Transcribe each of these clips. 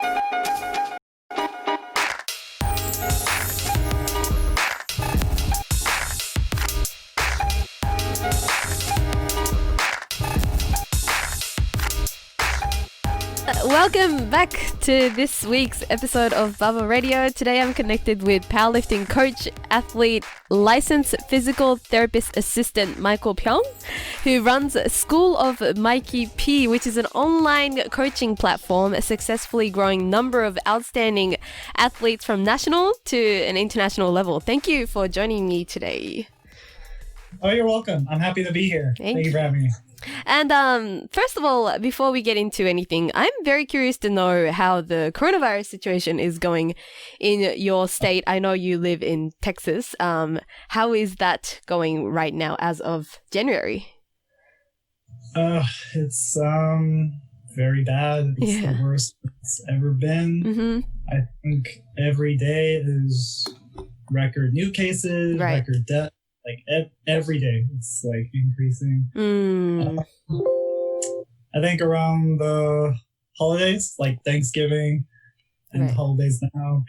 Welcome back to this week's episode of Bubble Radio. Today I'm connected with powerlifting coach, athlete, licensed physical therapist assistant Michael Pyon, who runs School of Mikey-P, which is an online coaching platform, a successfully growing number of outstanding athletes from national to an international level. Thank you for joining me today. Oh, you're welcome. I'm happy to be here. Thank you for having me. And first of all, before we get into anything, I'm very curious to know how the coronavirus situation is going in your state. I know you live in Texas. How is that going right now as of January? It's very bad. It's the worst it's ever been. Mm-hmm. I think every day is record new cases, record death. Like every day, it's like increasing. I think around the holidays, like Thanksgiving and the holidays now,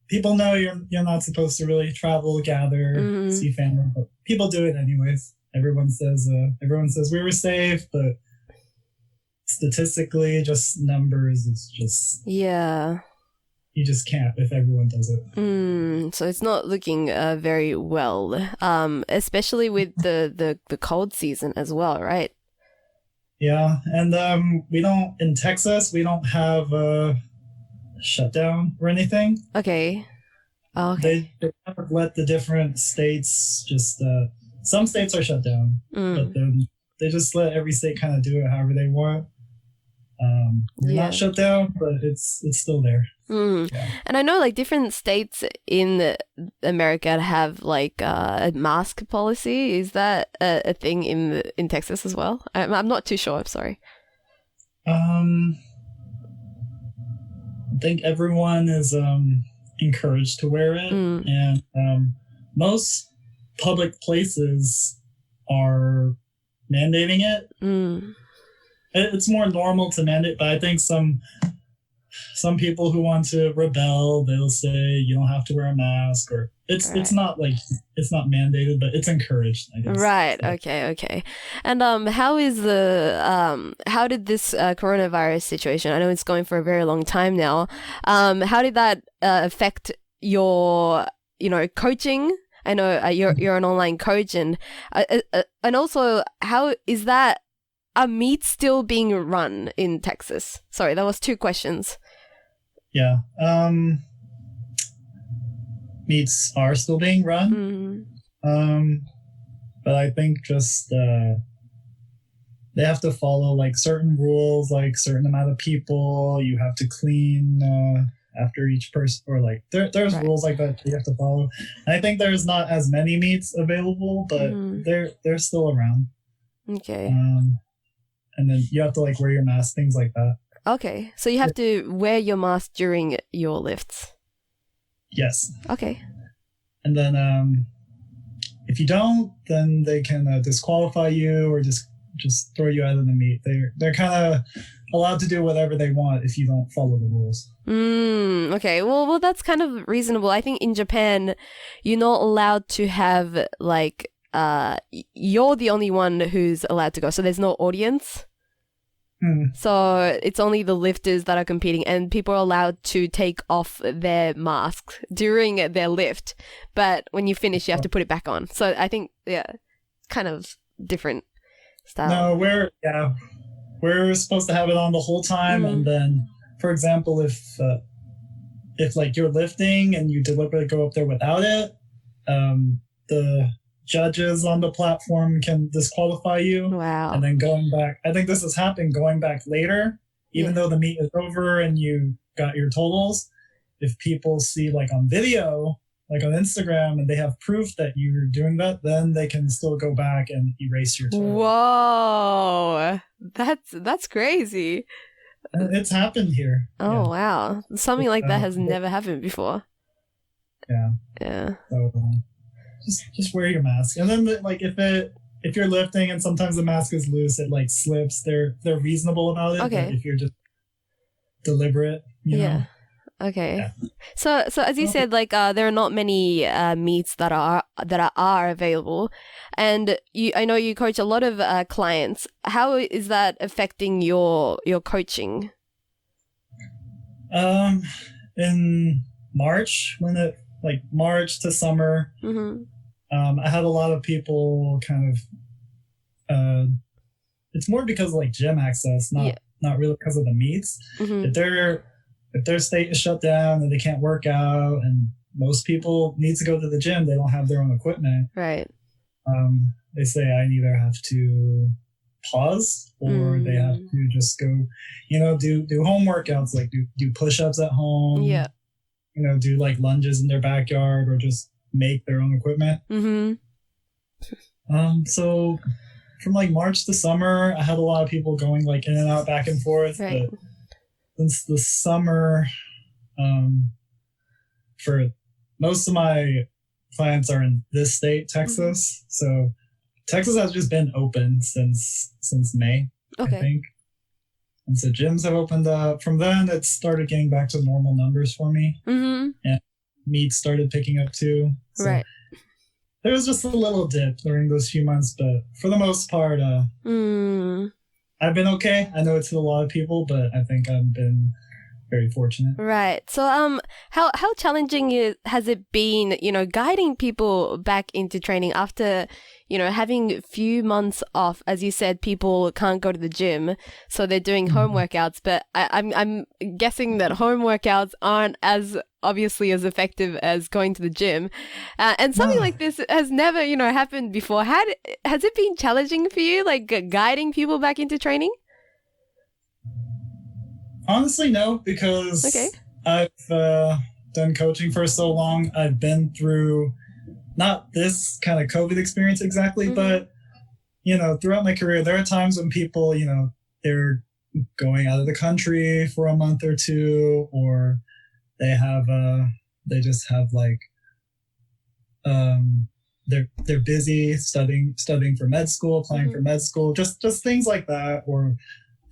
people know you're not supposed to really travel, gather, see family, but people do it anyways. Everyone says we were safe, but statistically, just numbers, it's just you just can't if everyone does it. So it's not looking very well, especially with the cold season as well, right? Yeah, and in Texas, we don't have a shutdown or anything. Okay. Oh, okay. They kind of let the different states just, some states are shut down, but then they just let every state kind of do it however they want. We're not shut down, but it's still there. Yeah. And I know like different states in America have like a mask policy. Is that a thing in Texas as well? I'm not too sure. I'm sorry. I think everyone is encouraged to wear it, and most public places are mandating it. It's more normal to mandate, but I think some people who want to rebel, they'll say you don't have to wear a mask, or it's not mandated, but it's encouraged, I guess. Right. Okay. And how is how did this coronavirus situation? I know it's going for a very long time now. How did that affect your coaching? I know you're an online coach, and also how is that? Are meets still being run in Texas? Sorry, that was two questions. Yeah. Meets are still being run. But I think just they have to follow like certain rules, like certain amount of people. You have to clean after each person, or like there's rules like that you have to follow. And I think there's not as many meets available, but they're still around. Okay. And then you have to like wear your mask, things like that. Okay. So you have to wear your mask during your lifts? Yes. Okay. And then if you don't, then they can disqualify you or just throw you out of the meet. They're kind of allowed to do whatever they want if you don't follow the rules. Okay. Well, that's kind of reasonable. I think in Japan, you're not allowed to have like you're the only one who's allowed to go, so there's no audience. So it's only the lifters that are competing, and people are allowed to take off their masks during their lift, but when you finish you have to put it back on. So I think kind of different style. No, we're supposed to have it on the whole time. And then, for example, if like you're lifting and you deliberately go up there without it, the judges on the platform can disqualify you. Wow. And then going back, I think this has happened going back later, even though the meet is over and you got your totals. If people see like on video, like on Instagram, and they have proof that you're doing that, then they can still go back and erase your total. Whoa. That's crazy. It's happened here. Oh, wow. Something like that has never happened before. Yeah. So, just wear your mask, and then like if you're lifting and sometimes the mask is loose, it like slips. They're reasonable about it. Okay. But if you're just deliberate, you know? Okay. Yeah. So as you said, like there are not many meets that are available, and I know you coach a lot of clients. How is that affecting your coaching? In March, March to summer, I had a lot of people kind of. It's more because of like gym access, not really because of the meets. If their state is shut down and they can't work out, and most people need to go to the gym, they don't have their own equipment. Right. They say I either have to pause or they have to just go, do home workouts, like do push-ups at home. Yeah. Do like lunges in their backyard or just make their own equipment. So from like March to summer, I had a lot of people going like in and out, back and forth. Right. But since the summer, for most of my clients are in this state, Texas. So Texas has just been open since May, I think. And so gyms have opened up. From then, it started getting back to normal numbers for me. And meets started picking up too. So right. There was just a little dip during those few months, but for the most part, I've been okay. I know it's a lot of people, but I think I've been very fortunate. Right. So, how challenging has it been, guiding people back into training after, having a few months off? As you said, people can't go to the gym, so they're doing home workouts. But I'm guessing that home workouts aren't as obviously as effective as going to the gym. And something like this has never, happened before. Has it been challenging for you, like guiding people back into training? Honestly, no, because I've done coaching for so long. I've been through not this kind of COVID experience exactly, but, throughout my career, there are times when people, they're going out of the country for a month or two, or they just have like, they're busy studying for med school, applying for med school, just things like that, or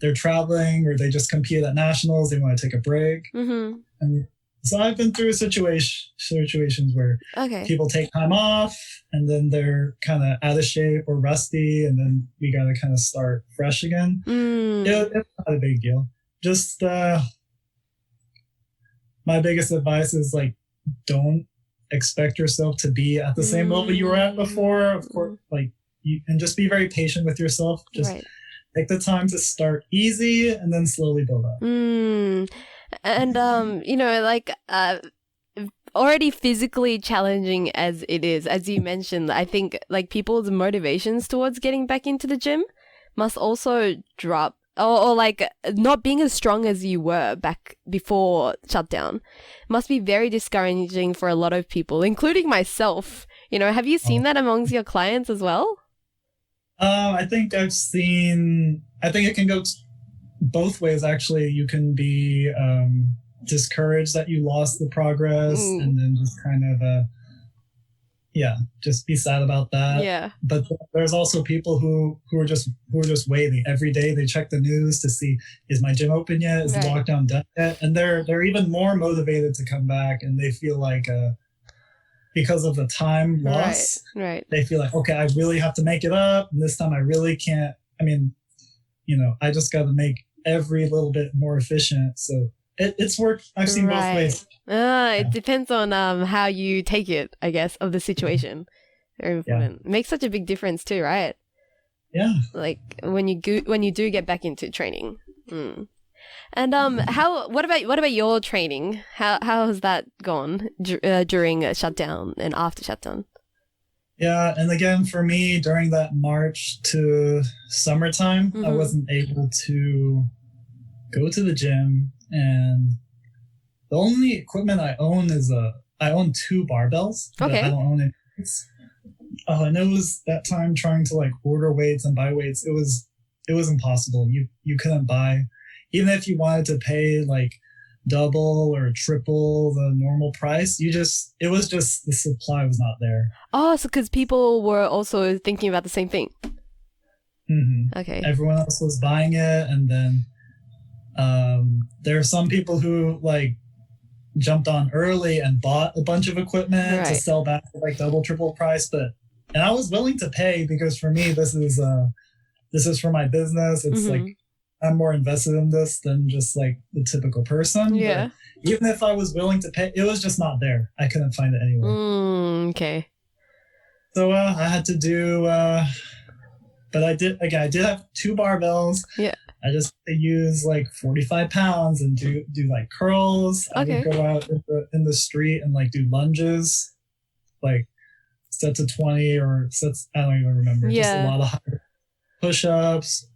they're traveling, or they just compete at nationals. They want to take a break. And so I've been through situations where people take time off and then they're kind of out of shape or rusty, and then we got to kind of start fresh again. It's not a big deal. Just my biggest advice is like, don't expect yourself to be at the same level you were at before. Of course, and just be very patient with yourself. Just take the time to start easy and then slowly build up. And, already physically challenging as it is, as you mentioned, I think like people's motivations towards getting back into the gym must also drop, or like not being as strong as you were back before shutdown must be very discouraging for a lot of people, including myself. Have you seen that amongst your clients as well? I think it can go both ways, actually. You can be discouraged that you lost the progress and then just kind of, just be sad about that. Yeah. But there's also people who are just waiting. Every day they check the news to see, is my gym open yet? Is the lockdown done yet? And they're even more motivated to come back, and they feel like, because of the time loss, they feel like, okay, I really have to make it up. And this time I really can't. I mean, I just got to make every little bit more efficient. So it's worked. I've seen both ways. It depends on how you take it, I guess, of the situation. Very important. It makes such a big difference too, right? Yeah. Like when you do get back into training. And what about your training? How has that gone during a shutdown and after shutdown? Yeah, and again, for me, during that March to summertime, I wasn't able to go to the gym, and the only equipment I own is I own 2 barbells. Okay. I don't own any weights. And it was that time trying to like order weights and buy weights. It was impossible. You couldn't buy, even if you wanted to pay like double or triple the normal price, it was just the supply was not there. Oh, so because people were also thinking about the same thing. Okay. Everyone else was buying it, and then there are some people who like jumped on early and bought a bunch of equipment to sell back for like double, triple price. And I was willing to pay because for me, this is for my business. It's like, I'm more invested in this than just like the typical person. Yeah. But even if I was willing to pay, it was just not there. I couldn't find it anywhere. Okay. So I had to do, but I did have 2 barbells. Yeah. I just use like 45 pounds and do like curls. I would go out in the street and like do lunges, like sets of 20 or sets, I don't even remember. Just a lot of high push-ups,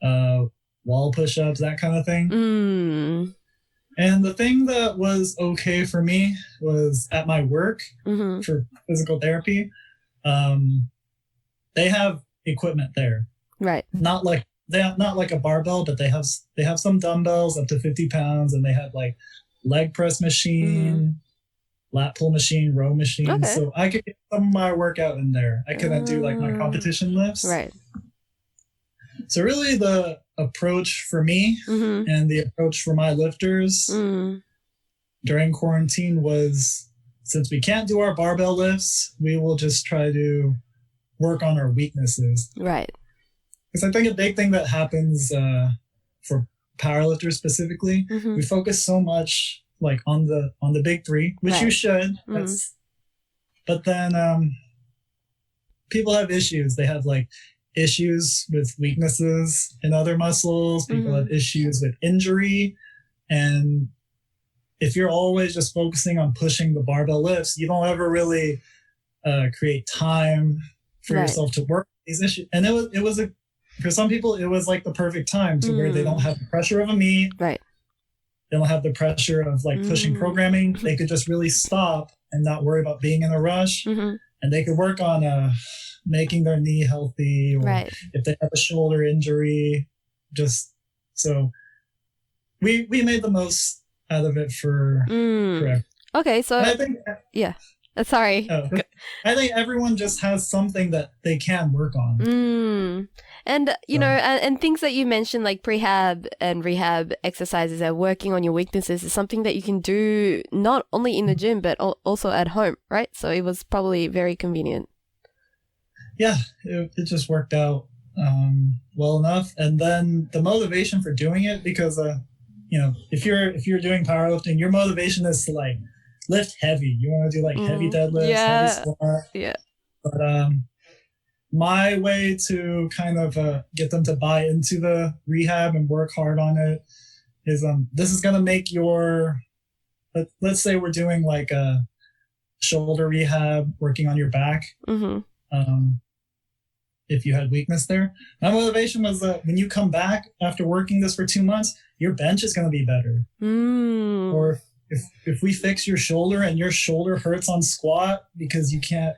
wall push-ups, that kind of thing. And the thing that was okay for me was at my work for physical therapy. They have equipment there. Right. Not like a barbell, but they have some dumbbells up to 50 pounds, and they had like leg press machine, lat pull machine, row machine. Okay. So I could get some of my workout in there. I couldn't do like my competition lifts. Right. So really the approach for me and the approach for my lifters during quarantine was, since we can't do our barbell lifts, we will just try to work on our weaknesses. Right. Because I think a big thing that happens for powerlifters specifically, we focus so much like on the big 3, which you should. But then people have issues. They have like issues with weaknesses in other muscles. People have issues with injury. And if you're always just focusing on pushing the barbell lifts, you don't ever really create time for yourself to work these issues. And it was for some people, it was like the perfect time to where they don't have the pressure of a meet. Right. They don't have the pressure of like pushing programming. They could just really stop and not worry about being in a rush. And they could work on making their knee healthy, or if they have a shoulder injury, just so we made the most out of it for Okay, so I think sorry. I think everyone just has something that they can work on. And you know, and things that you mentioned like prehab and rehab exercises and working on your weaknesses is something that you can do not only in the gym but also at home, right? So it was probably very convenient. Yeah, it just worked out well enough. And then the motivation for doing it, because you know, if you're doing powerlifting, your motivation is to like lift heavy. You want to do like heavy deadlifts, heavy squat. Yeah. But my way to kind of get them to buy into the rehab and work hard on it is this is going to make your, let's say we're doing like a shoulder rehab, working on your back. If you had weakness there. My motivation was that when you come back after working this for 2 months, your bench is going to be better. Or if we fix your shoulder and your shoulder hurts on squat because you can't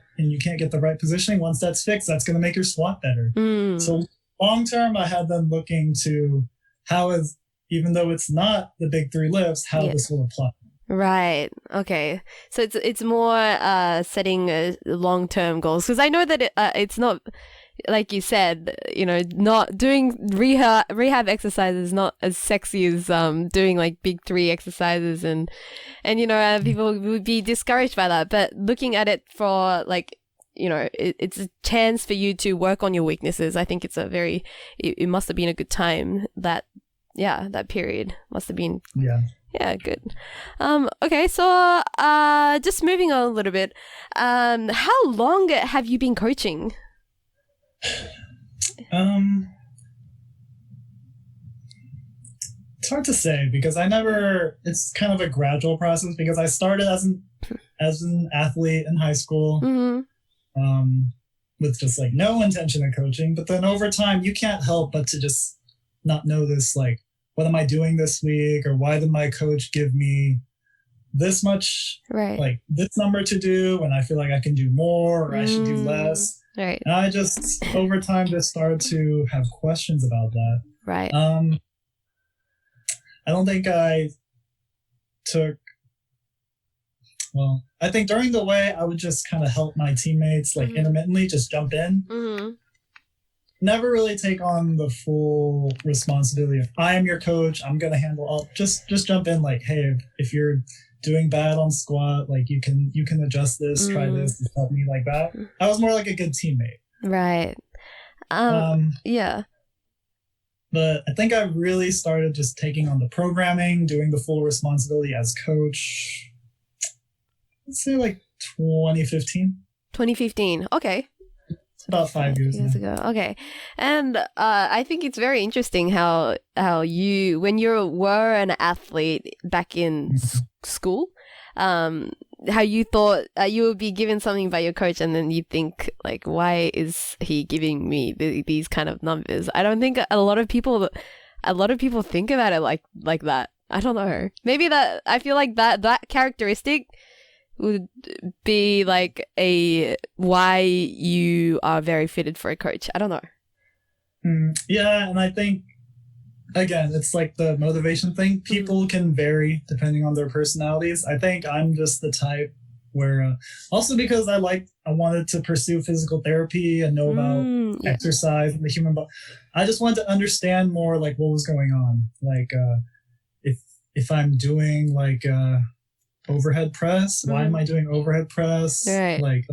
get the right positioning, once that's fixed, that's going to make your squat better. So long term, I had them looking to even though it's not the big 3 lifts, how this will apply. Right. Okay. So it's more setting long-term goals, because I know that it's not, like you said, you know, not doing rehab exercises is not as sexy as doing like big 3 exercises, and you know, people would be discouraged by that. But looking at it for like, you know, it's a chance for you to work on your weaknesses. I think it must have been a good time. That period must have been. Yeah, good. Okay, so just moving on a little bit. How long have you been coaching? It's hard to say because it's kind of a gradual process, because I started as an athlete in high school, with just like no intention of coaching. But then over time, you can't help but to just not notice, like, what am I doing this week? Or why did my coach give me this much, like this number to do when I feel like I can do more, or I should do less? Right. And I just, over time, just started to have questions about that. Right. I don't think I think during the way I would just kind of help my teammates, like intermittently just jump in. never really take on the full responsibility of I am your coach, I'm gonna handle all. Just jump in like, hey, if you're doing bad on squat, like you can adjust this, try this, and help me like that. I was more like a good teammate. Right. Yeah. But I think I really started just taking on the programming, doing the full responsibility as coach. Let's say like 2015. 2015. Okay. It's about 5 years ago. Okay. And I think it's very interesting how you, when you were an athlete back in school, how you thought you would be given something by your coach, and then you think like, why is he giving me these kind of numbers? I don't think a lot of people think about it like that. I don't know. Maybe that, I feel like that characteristic would be like why you are very fitted for a coach. I don't know. Yeah, and I think again, it's like the motivation thing. People can vary depending on their personalities. I think I'm just the type where, also because I wanted to pursue physical therapy and know about exercise and the human body. I just wanted to understand more like what was going on. Like, if I'm doing like overhead press, why am I doing overhead press? Right. Like,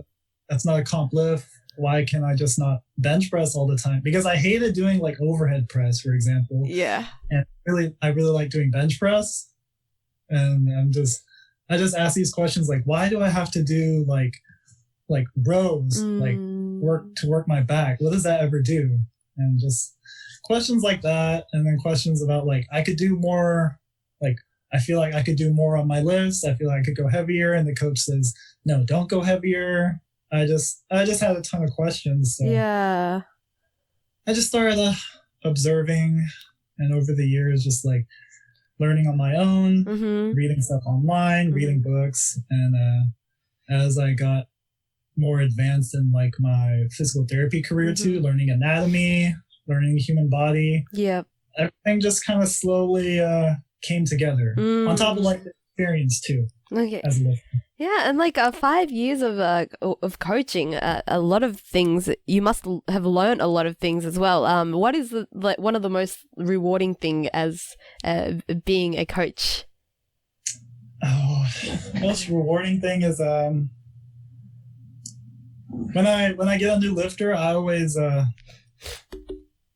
that's not a comp lift. Why can I just not bench press all the time? Because I hated doing like overhead press, for example. Yeah. And I really like doing bench press. And I just ask these questions like, why do I have to do like rows, like work my back? What does that ever do? And just questions like that. And then questions about like, I could do more, like, I feel like I could do more on my lifts. I feel like I could go heavier. And the coach says, no, don't go heavier. I just had a ton of questions. So yeah. I just started observing, and over the years, just like learning on my own, reading stuff online, reading books. And as I got more advanced in like my physical therapy career too, learning anatomy, learning the human body. Yep. Everything just kind of slowly came together on top of like the experience too. Okay. As a lifter. Yeah, and like 5 years of coaching, a lot of things, you must have learned a lot of things as well. What is one of the most rewarding thing as being a coach? Oh, most rewarding thing is when I get a new lifter, I always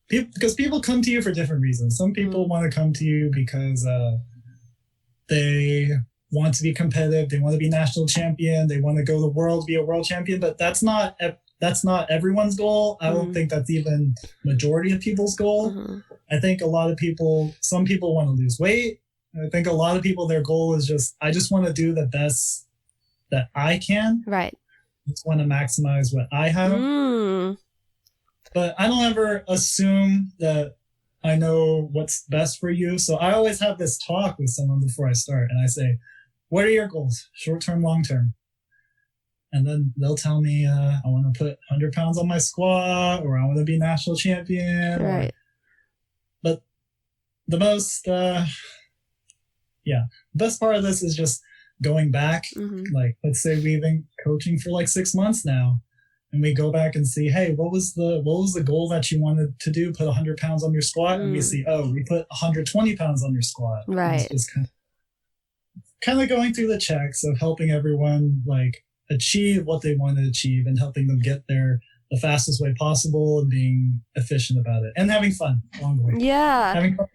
because people come to you for different reasons. Some people want to come to you because they want to be competitive, they want to be national champion, they want to go to the world, be a world champion, but that's not everyone's goal. I don't think that's even majority of people's goal. I think some people want to lose weight. I think a lot of people, their goal is I just want to do the best that I can. Right. I just want to maximize what I have. But I don't ever assume that I know what's best for you. So I always have this talk with someone before I start, and I say, what are your goals? Short-term, long-term? And then they'll tell me, I want to put 100 pounds on my squat, or I want to be national champion. Right. But the most, best part of this is just going back. Like, let's say we've been coaching for like 6 months now, and we go back and see, hey, what was the goal that you wanted to do? Put 100 pounds on your squat, and we see, we put 120 pounds on your squat. Right. It's just kind of going through the checks of helping everyone like achieve what they want to achieve and helping them get there the fastest way possible and being efficient about it and having fun along the way. Yeah. Having fun.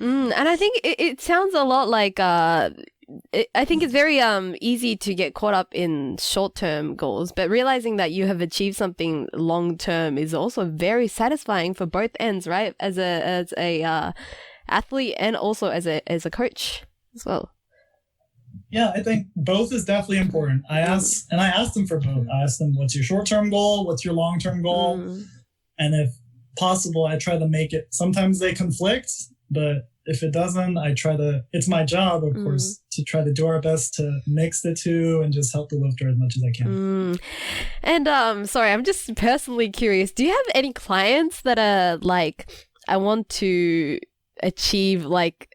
And I think it sounds a lot like I think it's very easy to get caught up in short-term goals, but realizing that you have achieved something long-term is also very satisfying for both ends, right? As a athlete and also as a coach as well. Yeah, I think both is definitely important. I asked them for both. I asked them, what's your short-term goal? What's your long-term goal? And if possible, I try to make it, sometimes they conflict, but if it doesn't, it's my job, of course, to try to do our best to mix the two and just help the lifter as much as I can. And sorry, I'm just personally curious. Do you have any clients that are like, I want to achieve like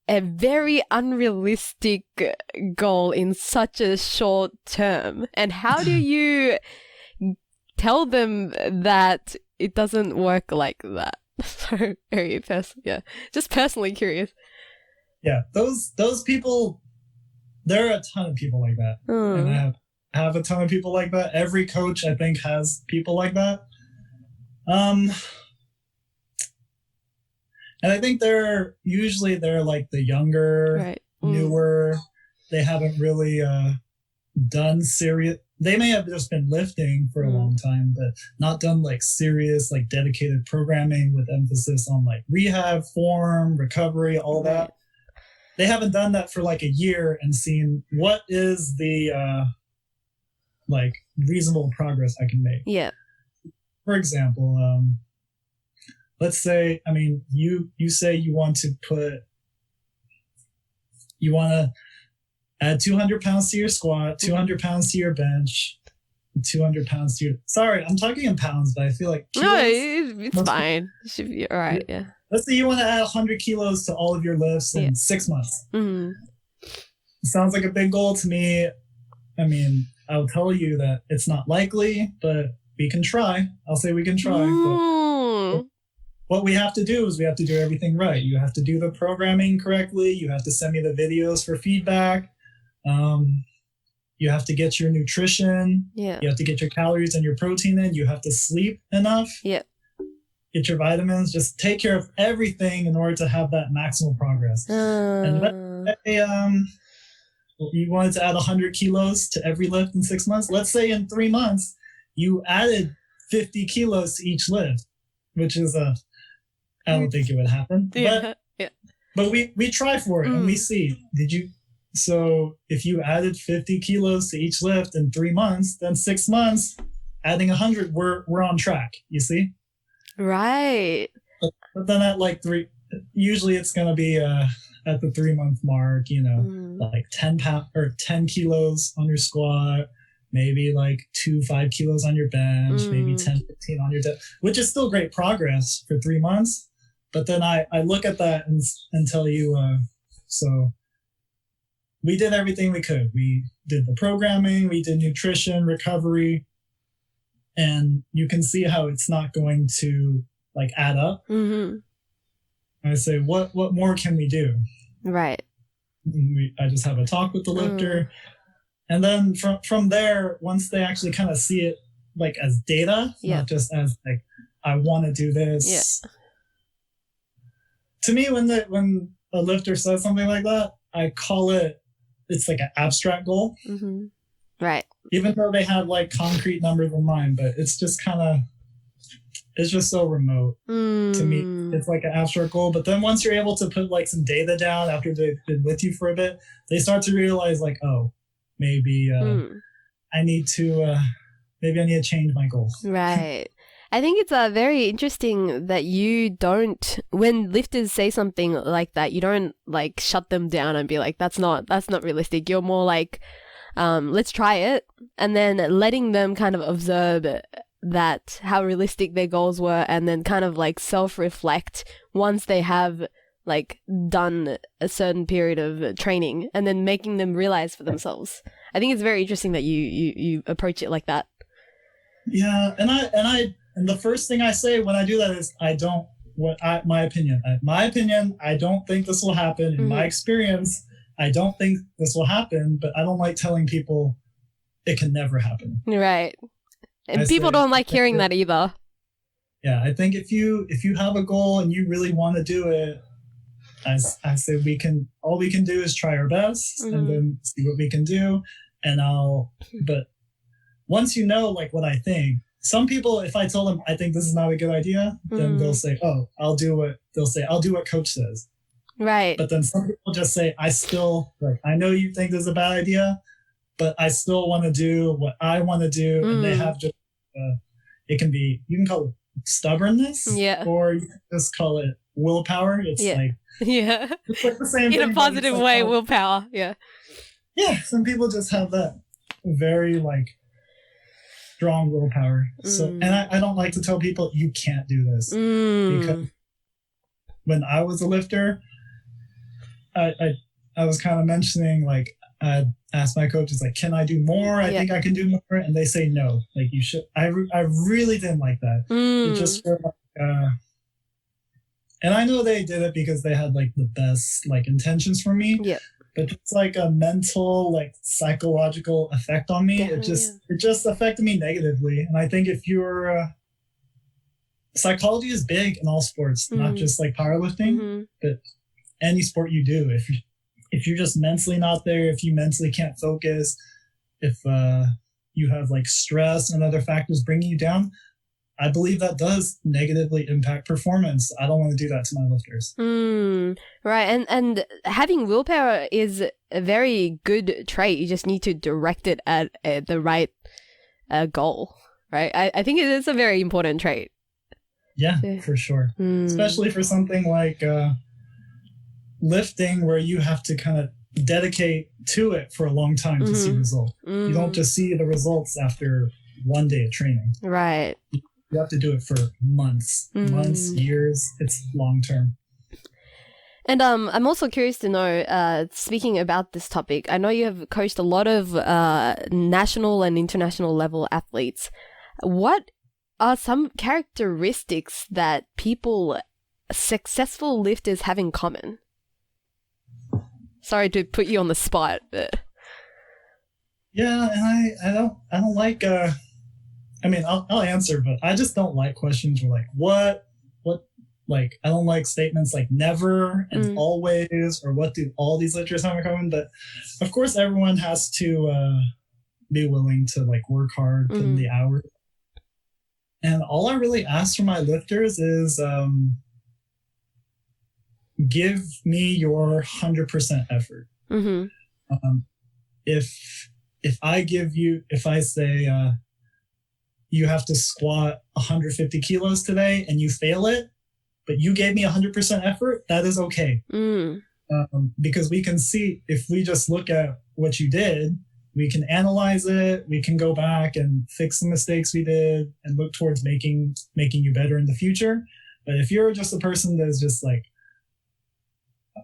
a very unrealistic goal in such a short term? And how do you tell them that it doesn't work like that. So just personally curious. Yeah, those people, there are a ton of people like that. And I have a ton of people like that. Every coach, I think, has people like that. And I think they're like the younger, right. newer. They haven't really done serious. They may have just been lifting for a long time, but not done like serious, like dedicated programming with emphasis on like rehab, form, recovery, all that. They haven't done that for like a year and seen what is the like reasonable progress I can make. Yeah. For example, let's say, I mean, you say you want to add 200 pounds to your squat, 200 pounds to your bench, 200 pounds to your... Sorry, I'm talking in pounds, but I feel like... Kilos, no, it's fine. It should be all right, yeah. Let's say you want to add 100 kilos to all of your lifts in 6 months. Mm-hmm. It sounds like a big goal to me. I mean, I'll tell you that it's not likely, but we can try. I'll say we can try. But what we have to do is we have to do everything right. You have to do the programming correctly. You have to send me the videos for feedback. You have to get your nutrition. Yeah. You have to get your calories and your protein in. You have to sleep enough. Yeah. Get your vitamins. Just take care of everything in order to have that maximal progress. And let's say, you wanted to add 100 kilos to every lift in 6 months. Let's say in 3 months, you added 50 kilos to each lift, which is I don't think it would happen. But we try for it and we see. So if you added 50 kilos to each lift in 3 months, then 6 months, adding 100, we're on track, you see? Right. But then at like usually it's going to be at the 3 month mark, you know, like 10 kilos on your squat, maybe like 5 kilos on your bench, maybe 10, 15 on your deadlift, which is still great progress for 3 months. But then I look at that and tell you, so we did everything we could. We did the programming, we did nutrition, recovery, and you can see how it's not going to like add up. Mm-hmm. I say, what more can we do? Right. I just have a talk with the lifter. And then from there, once they actually kind of see it like as data, not just as like, I want to do this. Yeah. To me, when a lifter says something like that, I call it's like an abstract goal. Mm-hmm. Right. Even though they have like concrete numbers in mind, but it's just it's just so remote to me. It's like an abstract goal. But then once you're able to put like some data down after they've been with you for a bit, they start to realize like, oh, maybe I need to change my goal. Right. I think it's very interesting that you don't, when lifters say something like that, you don't like shut them down and be like, that's not realistic. You're more like, let's try it, and then letting them kind of observe that how realistic their goals were, and then kind of like self-reflect once they have like done a certain period of training, and then making them realize for themselves. I think it's very interesting that you approach it like that. Yeah, and the first thing I say when I do that is my opinion. I don't think this will happen. In my experience, I don't think this will happen, but I don't like telling people it can never happen. Right. And people don't like hearing that either. Yeah, I think if you have a goal and you really want to do it, I say all we can do is try our best and then see what we can do. But once you know like what I think, some people, if I tell them I think this is not a good idea, then they'll say, oh, I'll do what coach says. Right. But then some people just say, I know you think this is a bad idea, but I still want to do what I want to do. And they have just, you can call it stubbornness, or you can just call it willpower. It's it's like the same thing. In a positive way, willpower. Yeah. Yeah. Some people just have that very like strong willpower. So, and I don't like to tell people you can't do this because when I was a lifter, I was kind of mentioning like ask my coaches, like, can I do more? I think I can do more. And they say no. Like, you should. I really didn't like that. It just felt like, and I know they did it because they had like the best like intentions for me. Yeah. But it's like a mental, like psychological effect on me. It just affected me negatively. And I think if you're psychology is big in all sports, not just like powerlifting, but any sport you do. If you're just mentally not there, if you mentally can't focus, if you have like stress and other factors bringing you down, I believe that does negatively impact performance. I don't want to do that to my lifters. Right. And having willpower is a very good trait. You just need to direct it at the right goal, right? I think it is a very important trait. Yeah, for sure. Especially for something like lifting, where you have to kind of dedicate to it for a long time to see results. You don't just see the results after one day of training. Right. You have to do it for months, years. It's long term. And I'm also curious to know, speaking about this topic, I know you have coached a lot of national and international level athletes. What are some characteristics that successful lifters have in common? Sorry to put you on the spot, but yeah, and I don't like I mean, I'll answer, but I just don't like questions where like what like I don't like statements like never and always, or what do all these lifters have in common. But of course, everyone has to be willing to like work hard, put in the hours. And all I really ask from my lifters is give me your 100% effort. If I say you have to squat 150 kilos today and you fail it, but you gave me 100% effort, that is okay. Because we can see, if we just look at what you did, we can analyze it, we can go back and fix the mistakes we did and look towards making you better in the future. But if you're just a person that's just like,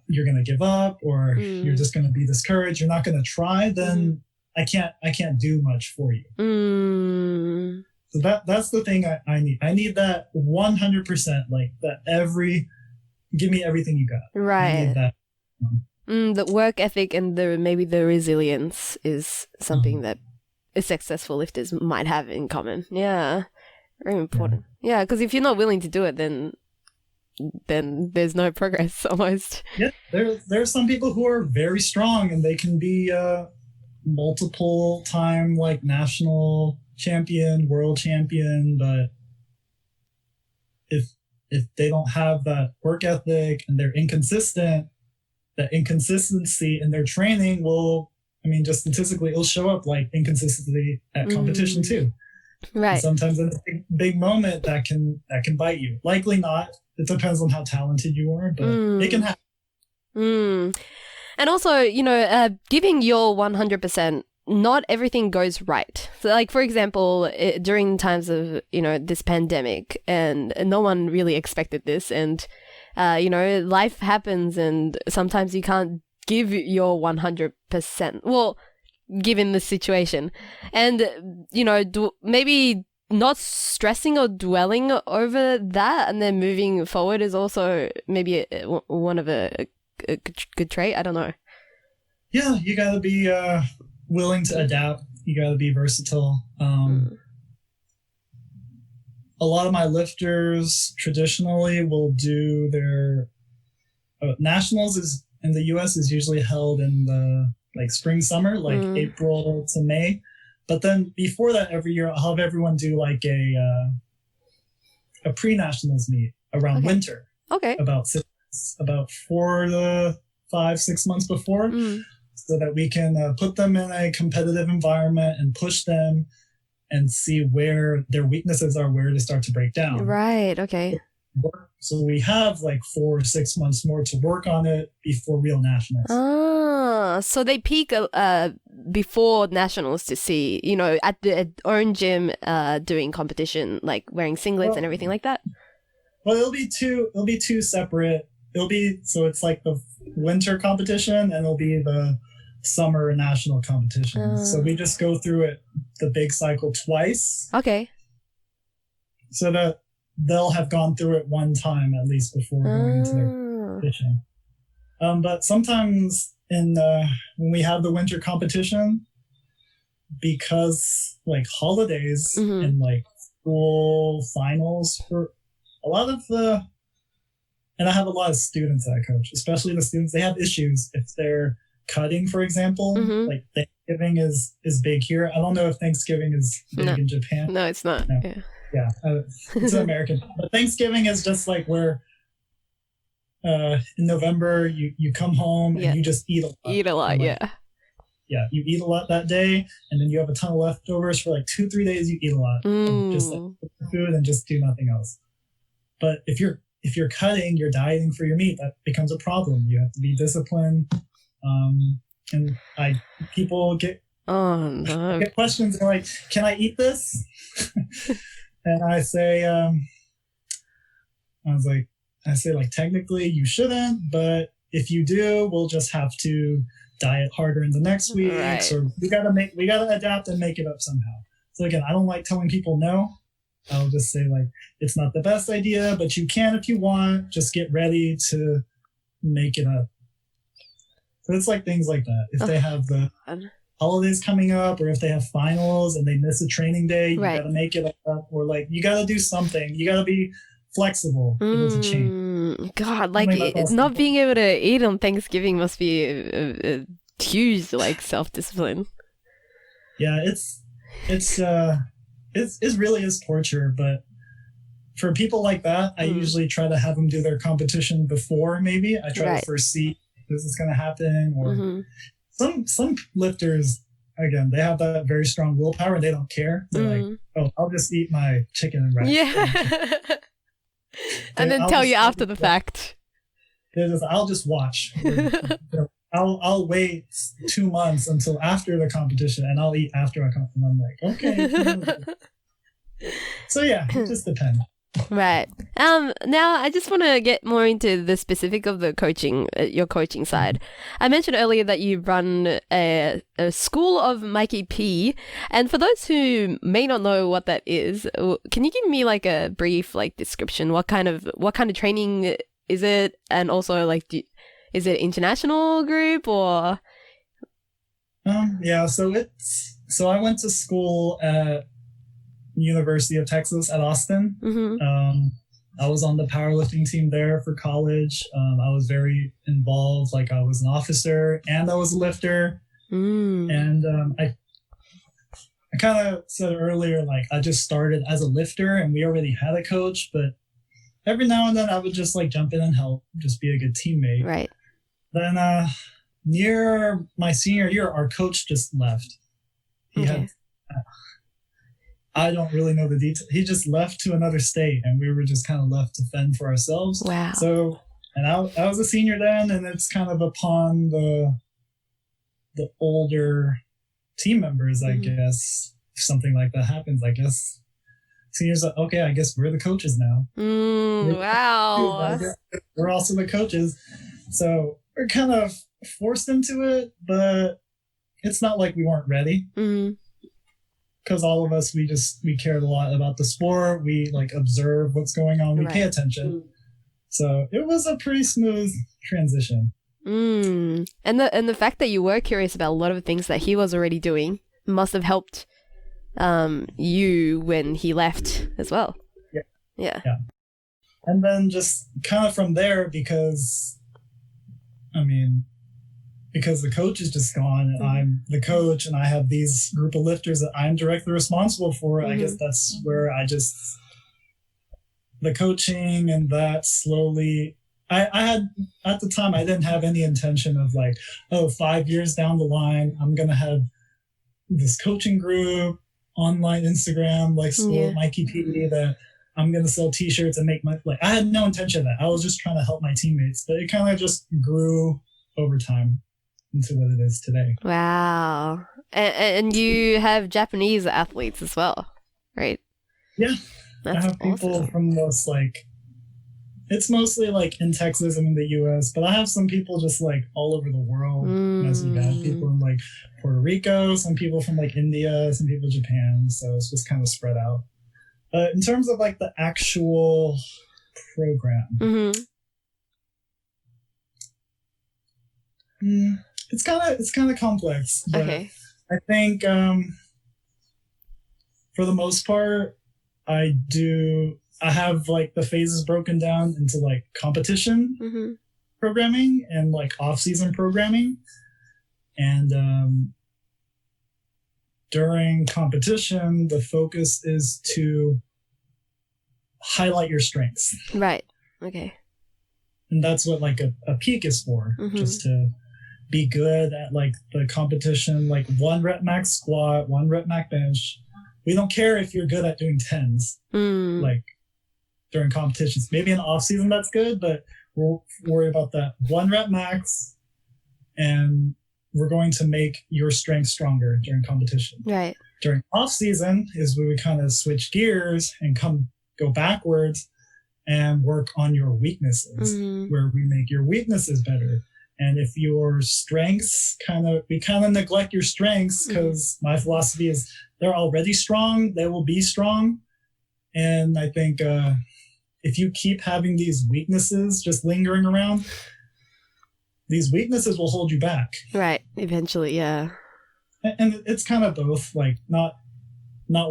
you're going to give up, or you're just going to be discouraged, you're not going to try, then I can't do much for you. So that's the thing I need. I need that 100%, like that give me everything you got. Right. I need that. The work ethic and maybe the resilience is something that successful lifters might have in common. Yeah. Very important. Yeah, because if you're not willing to do it, then there's no progress almost. Yeah, there's some people who are very strong and they can be multiple time like national champion, world champion, but if they don't have that work ethic and they're inconsistent, that inconsistency in their training will, I mean, just statistically, it'll show up like inconsistency at competition too. Right. And sometimes in a big moment that can bite you. Likely not. It depends on how talented you are, but it can happen. And also, giving your 100%, not everything goes right. So like, for example, during times of, this pandemic, and no one really expected this, and, life happens, and sometimes you can't give your 100%. Well, given the situation. And, maybe not stressing or dwelling over that and then moving forward is also maybe one of a good trait. I don't know. Yeah, you got to be willing to adapt. You got to be versatile. A lot of my lifters traditionally will do their nationals in the US is usually held in the like spring, summer, like April to May. But then before that, every year I'll have everyone do like a pre-nationals meet around winter. Okay. About 4 to 5, 6 months before, so that we can put them in a competitive environment and push them and see where their weaknesses are, where they start to break down. Right. Okay. So we have like 4 or 6 months more to work on it before real nationals. So they peak before nationals to see, at their own gym doing competition, like wearing singlets and everything like that? Well, it'll be two separate. So it's like the winter competition, and it'll be the summer national competitions. So we just go through it, the big cycle twice. Okay. So that they'll have gone through it one time at least before going into their competition. But sometimes when we have the winter competition, because like holidays and like school finals for a lot of and I have a lot of students that I coach, especially the students, they have issues if they're cutting, for example. Like Thanksgiving is big here. I don't know if Thanksgiving is big in Japan. No, it's not. No. Yeah, it's an American. But Thanksgiving is just like where in November you come home and you just eat a lot. Eat a lot, like, yeah, you eat a lot that day, and then you have a ton of leftovers for like 2-3 days. You eat a lot, and just like food and just do nothing else. But if you're cutting, you're dieting for your meat, that becomes a problem. You have to be disciplined. And people get get questions. They're like, "Can I eat this?" And I say, technically you shouldn't, but if you do, we'll just have to diet harder in the next week. Right. So we gotta adapt and make it up somehow. So again, I don't like telling people no. I'll just say like, it's not the best idea, but you can if you want. Just get ready to make it up. So it's like things like that. If they have the holidays coming up, or if they have finals and they miss a training day, you gotta make it up, or like you gotta do something. You gotta be flexible, able to change. God, like not being able to eat on Thanksgiving must be a huge like self-discipline. Yeah, it really is torture, but for people like that, I usually try to have them do their competition before. Maybe I try to foresee this is going to happen, or some lifters, again, they have that very strong willpower and they don't care. They're like, oh, I'll just eat my chicken and rice. Yeah. And then tell you after the fact. I'll just watch. I'll wait 2 months until after the competition, and I'll eat after I come. And I'm like, okay. So yeah, it just depends. Right. Now I just want to get more into the specific of the coaching, your coaching side. I mentioned earlier that you run a school of Mikey-P, and for those who may not know what that is, can you give me like a brief like description? What kind of training is it, and also like is it international group or? Yeah. So I went to school at University of Texas at Austin. I was on the powerlifting team there for college. I was very involved. Like I was an officer and I was a lifter. And I kind of said earlier, like I just started as a lifter and we already had a coach, but every now and then I would just like jump in and help, just be a good teammate. Right. Then near my senior year, our coach just left. He had I don't really know the details. He just left to another state, and we were just kind of left to fend for ourselves. Wow. So, and I was a senior then, and it's kind of upon the older team members, I guess, if something like that happens, I guess. Seniors are, okay, I guess we're the coaches now. Wow. We're also the coaches. So we're kind of forced into it, but it's not like we weren't ready. Because all of us, we cared a lot about the sport. We like observe what's going on. We pay attention. So it was a pretty smooth transition. And the fact that you were curious about a lot of things that he was already doing must have helped you when he left as well. Yeah. And then just kind of from there, because the coach is just gone and I'm the coach and I have these group of lifters that I'm directly responsible for. I guess that's where the coaching and that slowly, I had, at the time, I didn't have any intention of like, 5 years down the line, I'm going to have this coaching group, online Instagram, like school Mikey-P, that I'm going to sell t-shirts and make money. Like I had no intention of that. I was just trying to help my teammates, but it kind of just grew over time into what it is today. Wow. And you have Japanese athletes as well, right? Yeah. I have people from those like It's mostly like in Texas and in the US, but I have some people just like all over the world. As you got people in like Puerto Rico, some people from like India, some people Japan. So it's just kind of spread out. But in terms of like the actual program, it's kind of complex. But Okay. I think for the most part, I have like the phases broken down into like competition programming and like off-season programming. And during competition, the focus is to highlight your strengths. Right. Okay. And that's what like a peak is for, just to be good at like the competition, like 1 rep max squat, 1 rep max bench. We don't care if you're good at doing 10s, like during competitions. Maybe in off season that's good, but we'll worry about that 1 rep max, and we're going to make your strength stronger during competition. Right. During off season is where we kind of switch gears and go backwards and work on your weaknesses, where we make your weaknesses better. And if your strengths we kind of neglect your strengths, because my philosophy is they're already strong, they will be strong. And I think if you keep having these weaknesses just lingering around, these weaknesses will hold you back. Right. Eventually, yeah. And it's kind of both, like not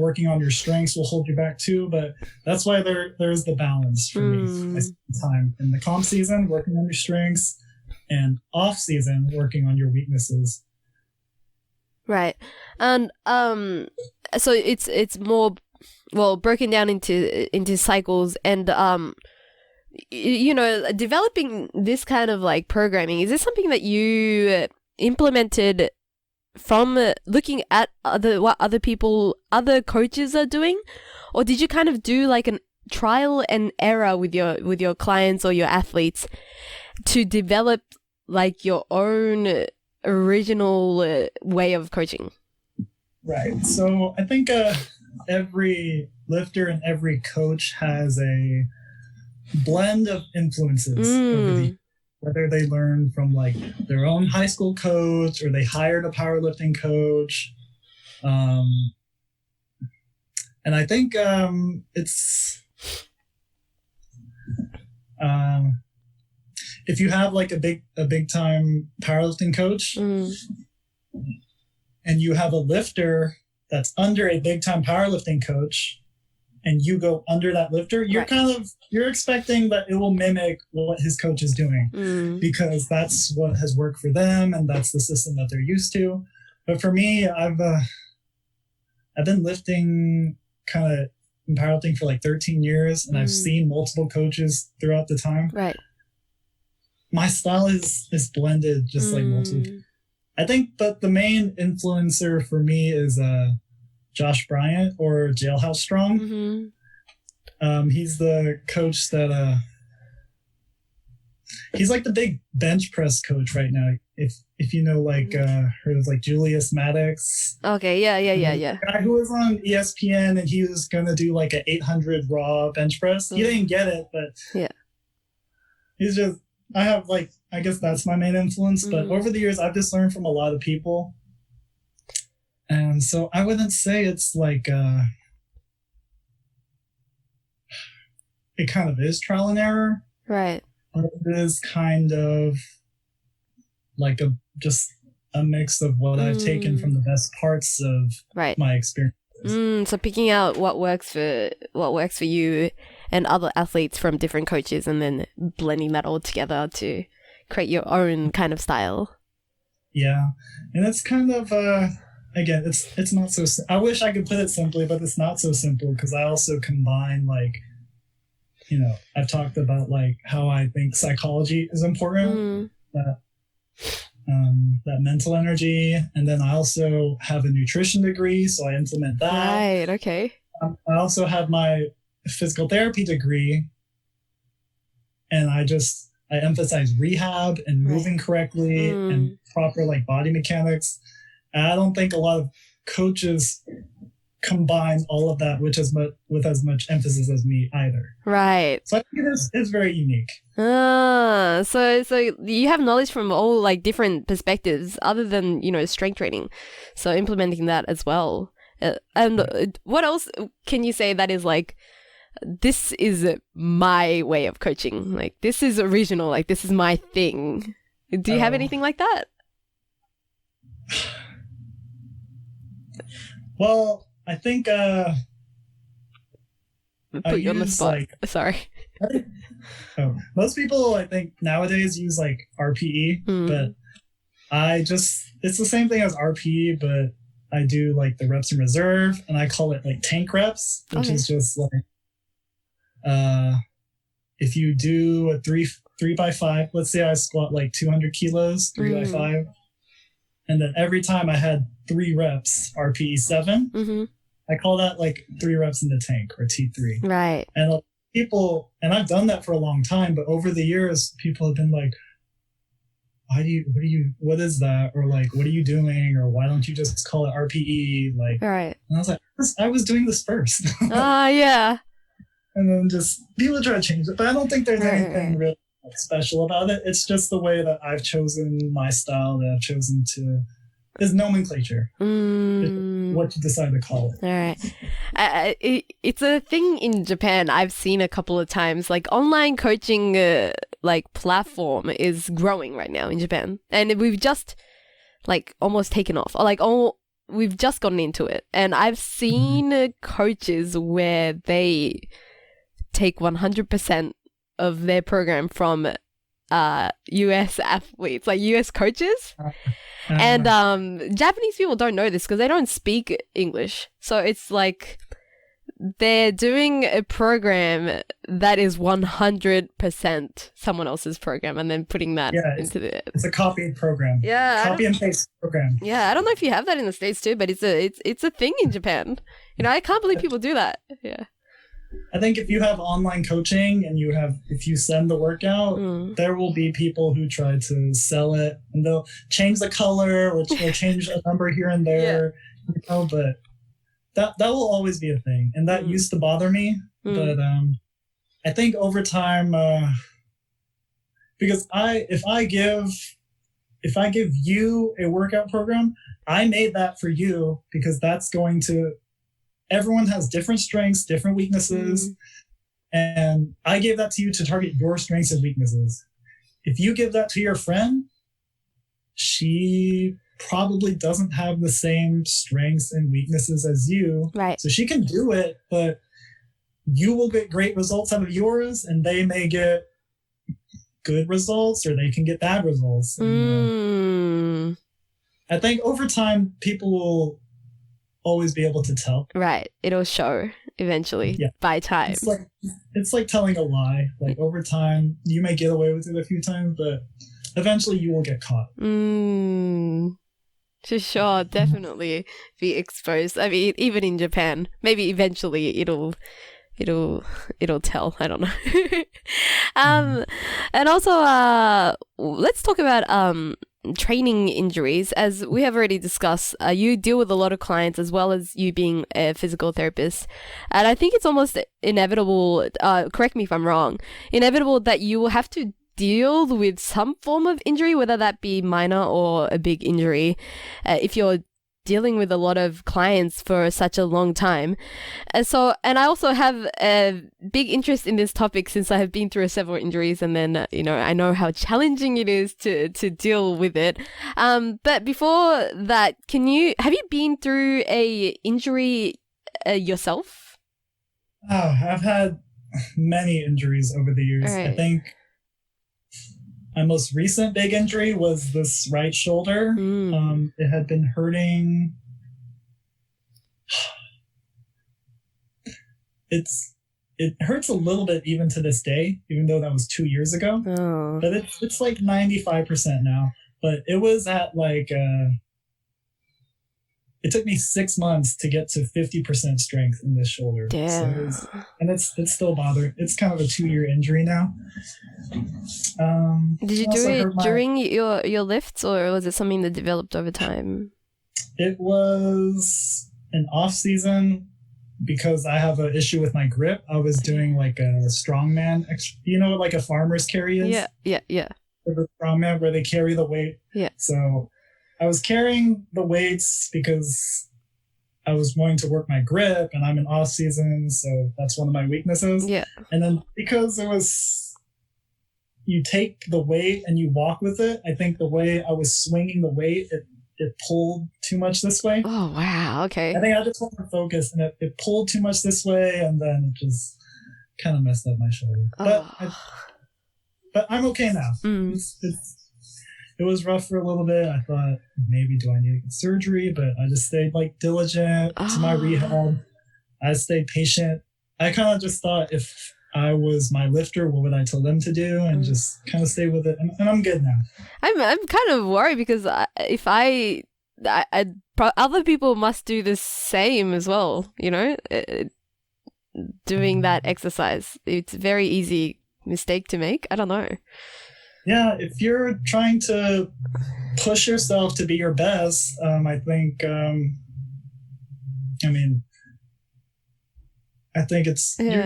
working on your strengths will hold you back too, but that's why there's the balance for me. I spend time in the comp season working on your strengths, and off season working on your weaknesses. Right. And so it's more broken down into cycles, and you know, developing this kind of like programming, is this something that you implemented from looking at what other coaches are doing, or did you kind of do like an trial and error with your clients or your athletes to develop like your own original way of coaching? Right. So I think every lifter and every coach has a blend of influences over whether they learn from like their own high school coach or they hired a powerlifting coach. And I think it's if you have like a big time powerlifting coach and you have a lifter that's under a big time powerlifting coach, and you go under that lifter, you're expecting that it will mimic what his coach is doing because that's what has worked for them and that's the system that they're used to. But for me, I've been lifting kind of in powerlifting for like 13 years, and I've seen multiple coaches throughout the time. Right. My style is blended just like multiple. I think, but the main influencer for me is Josh Bryant or Jailhouse Strong. He's the coach that he's like the big bench press coach right now. If you know, like heard of like Julius Maddox. Okay, yeah. The guy who was on ESPN and he was gonna do like an 800 raw bench press. He didn't get it, but yeah, he's just. I guess that's my main influence. But over the years, I've just learned from a lot of people. And so I wouldn't say it's like, it kind of is trial and error. Right. But it is kind of like just a mix of what I've taken from the best parts of my experience. So picking out what works for you and other athletes from different coaches, and then blending that all together to create your own kind of style. Yeah, and it's kind of again, it's not so. I wish I could put it simply, but it's not so simple because I also combine like, you know, I've talked about like how I think psychology is important. That mental energy, and then I also have a nutrition degree, so I implement that. Right. Okay. I also have my physical therapy degree, and I emphasize rehab and moving correctly and proper like body mechanics. And I don't think a lot of coaches combine all of that with as much emphasis as me either. Right. So I think it's very unique. So you have knowledge from all like different perspectives other than, strength training. So implementing that as well. And what else can you say that is like, this is my way of coaching. Like, this is original. Like, this is my thing. Do you have anything like that? Well, I think put you on the spot. Sorry. Most people, I think, nowadays use like RPE, but it's the same thing as RPE, but I do like the reps in reserve, and I call it like tank reps, which is just like if you do a 3x5, let's say I squat like 200 kilos, 3x5, and then every time I had 3 reps, RPE 7, I call that like 3 reps in the tank, or T3. Right. And and I've done that for a long time, but over the years, people have been like, what is that? Or like, what are you doing? Or why don't you just call it RPE? Like, right. And I was like, I was doing this first. Yeah. And then just people try to change it, but I don't think there's anything really special about it. It's just the way that I've chosen my style, that I've chosen to. There's nomenclature. What you decide to call it. All right. It's a thing in Japan I've seen a couple of times. Like online coaching, like platform is growing right now in Japan, and we've just like almost taken off. Like we've just gotten into it, and I've seen coaches where they take 100% of their program from US athletes, like US coaches. And Japanese people don't know this because they don't speak English. So it's like they're doing a program that is 100% someone else's program and then putting that into the... It's a copied program. Yeah. Copy and paste program. Yeah, I don't know if you have that in the States too, but it's a thing in Japan. I can't believe people do that. Yeah. I think if you have online coaching and if you send the workout, there will be people who try to sell it, and they'll change the color or change a number here and there, but that will always be a thing. And that used to bother me. But I think over time, because if I give you a workout program, I made that for you because that's going to... Everyone has different strengths, different weaknesses, and I gave that to you to target your strengths and weaknesses. If you give that to your friend, she probably doesn't have the same strengths and weaknesses as you. Right. So she can do it, but you will get great results out of yours, and they may get good results, or they can get bad results. And, I think over time, people will always be able to tell. Right. It'll show eventually by time. It's like telling a lie. Like over time, you may get away with it a few times, but eventually you will get caught. For sure. Definitely be exposed. I mean, even in Japan, maybe eventually it'll tell. I don't know. And also, let's talk about, training injuries. As we have already discussed, you deal with a lot of clients as well as you being a physical therapist, and I think it's almost inevitable, correct me if I'm wrong, inevitable that you will have to deal with some form of injury, whether that be minor or a big injury, if you're dealing with a lot of clients for such a long time. And I also have a big interest in this topic since I have been through several injuries, and then, I know how challenging it is to deal with it. But before that, have you been through a injury yourself? Oh, I've had many injuries over the years. Right. I think my most recent big injury was this right shoulder. It had been hurting. It hurts a little bit even to this day, even though that was 2 years ago. Oh. But it's like 95% now. But it was at like it took me 6 months to get to 50% strength in this shoulder. Damn. So it's still bothering. It's kind of a 2-year injury now. Did you do it during your lifts, or was it something that developed over time? It was in off season, because I have an issue with my grip, I was doing like a strongman, you know what like a farmer's carry is? Yeah. The strongman where they carry the weight. Yeah. So I was carrying the weights because I was wanting to work my grip, and I'm in off season, so that's one of my weaknesses. Yeah. And then because it was, you take the weight and you walk with it, I think the way I was swinging the weight, it pulled too much this way. Oh, wow. Okay. I think I just wanted to focus, and it pulled too much this way, and then it just kind of messed up my shoulder. But I'm okay now. It was rough for a little bit. I thought, maybe do I need to get surgery? But I just stayed like diligent to my rehab. I stayed patient. I kind of just thought, if I was my lifter, what would I tell them to do? And just kind of stay with it. And I'm good now. I'm kind of worried because other people must do the same as well, you know, doing that exercise. It's a very easy mistake to make. I don't know. Yeah, if you're trying to push yourself to be your best, I think, you're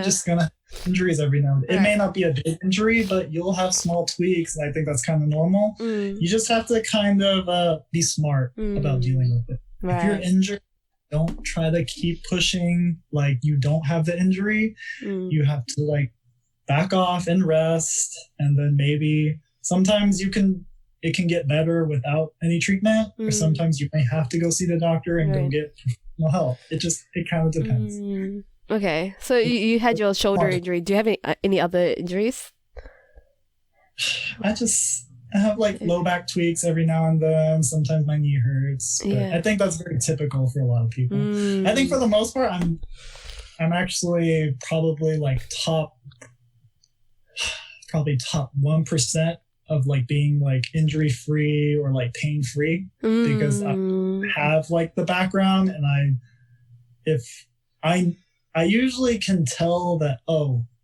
just going to have injuries every now and then. It may not be a big injury, but you'll have small tweaks, and I think that's kind of normal. You just have to kind of be smart about dealing with it. Right. If you're injured, don't try to keep pushing like you don't have the injury. You have to like back off and rest, and then maybe sometimes it can get better without any treatment, or sometimes you may have to go see the doctor and go get professional help. It kind of depends. Okay, so you had your shoulder injury. Do you have any other injuries? I have like low back tweaks every now and then. Sometimes my knee hurts. But I think that's very typical for a lot of people. I think for the most part, I'm actually probably like top 1% of like being like injury free or like pain free, because I have like the background, and I usually can tell that,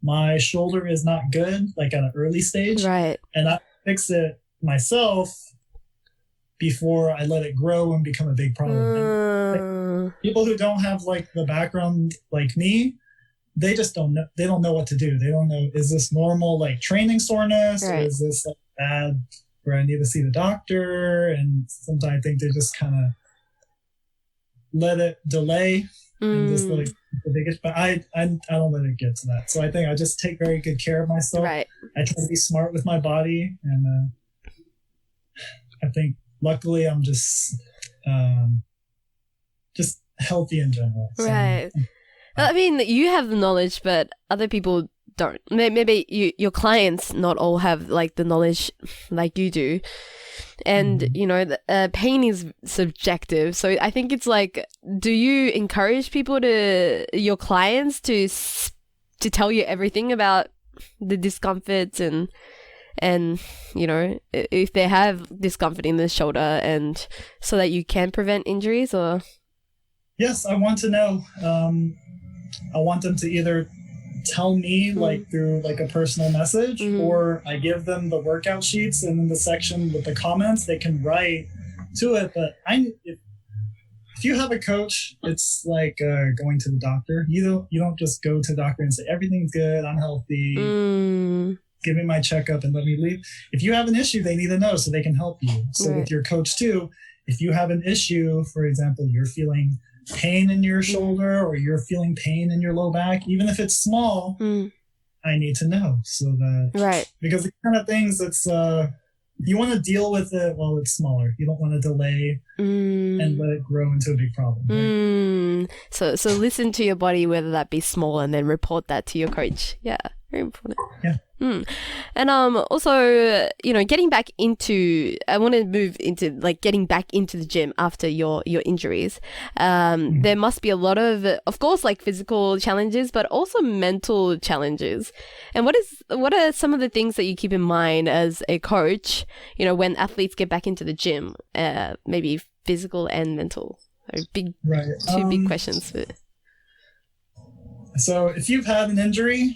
my shoulder is not good, like at an early stage. Right. And I fix it myself before I let it grow and become a big problem. And, like, people who don't have like the background like me, they just don't know. They don't know what to do. They don't know, is this normal like training soreness, or is this like bad where I need to see the doctor? And sometimes I think they just kind of let it delay and just like the biggest. But I don't let it get to that. So I think I just take very good care of myself. Right. I try to be smart with my body, and I think luckily I'm just healthy in general. So, right. I mean, you have the knowledge, but other people don't. Maybe your clients not all have like the knowledge like you do. And, you know, pain is subjective. So I think it's like, do you encourage your clients to tell you everything about the discomforts and, you know, if they have discomfort in the shoulder, and so that you can prevent injuries? Or? Yes, I want to know. I want them to either tell me like through like a personal message, or I give them the workout sheets, and in the section with the comments they can write to it. But if you have a coach, it's like going to the doctor. You don't just go to the doctor and say everything's good, I'm healthy, give me my checkup and let me leave. If you have an issue, they need to know so they can help you. So with your coach too, if you have an issue, for example, you're feeling pain in your shoulder, or you're feeling pain in your low back, even if it's small, I need to know, so that because the kind of things that's you want to deal with it while it's smaller. You don't want to delay and let it grow into a big problem. Right? So listen to your body, whether that be small, and then report that to your coach. Yeah, very important. Yeah. And also, you know, I want to move into like getting back into the gym after your injuries. There must be a lot of course, like physical challenges, but also mental challenges. And what are some of the things that you keep in mind as a coach, you know, when athletes get back into the gym, maybe physical and mental? So two big questions. So if you've had an injury,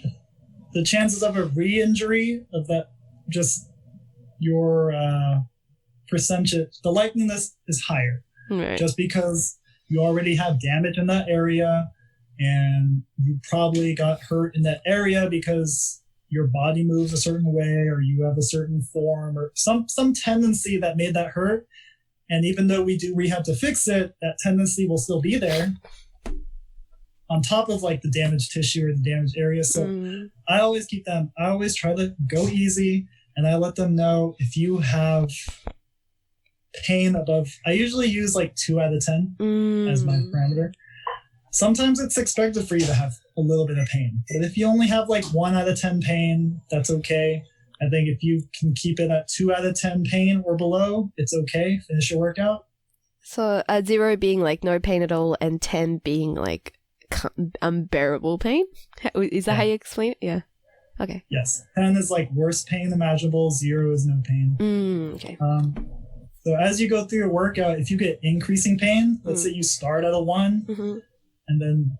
the chances of a re-injury of that, just your percentage, the likeliness is higher. Right. Just because you already have damage in that area, and you probably got hurt in that area because your body moves a certain way, or you have a certain form, or some tendency that made that hurt. And even though we do rehab to fix it, that tendency will still be there on top of like the damaged tissue or the damaged area. So I always try to go easy, and I let them know if you have pain above, I usually use like 2 out of 10 as my parameter. Sometimes it's expected for you to have a little bit of pain, but if you only have like 1 out of 10 pain, that's okay. I think if you can keep it at 2 out of 10 pain or below, it's okay. Finish your workout. So 0 being like no pain at all, and 10 being like unbearable pain? Is that how you explain it? Yeah. Okay. Yes. 10 is like worst pain imaginable. 0 is no pain. Okay. So as you go through your workout, if you get increasing pain, let's say you start at a 1, and then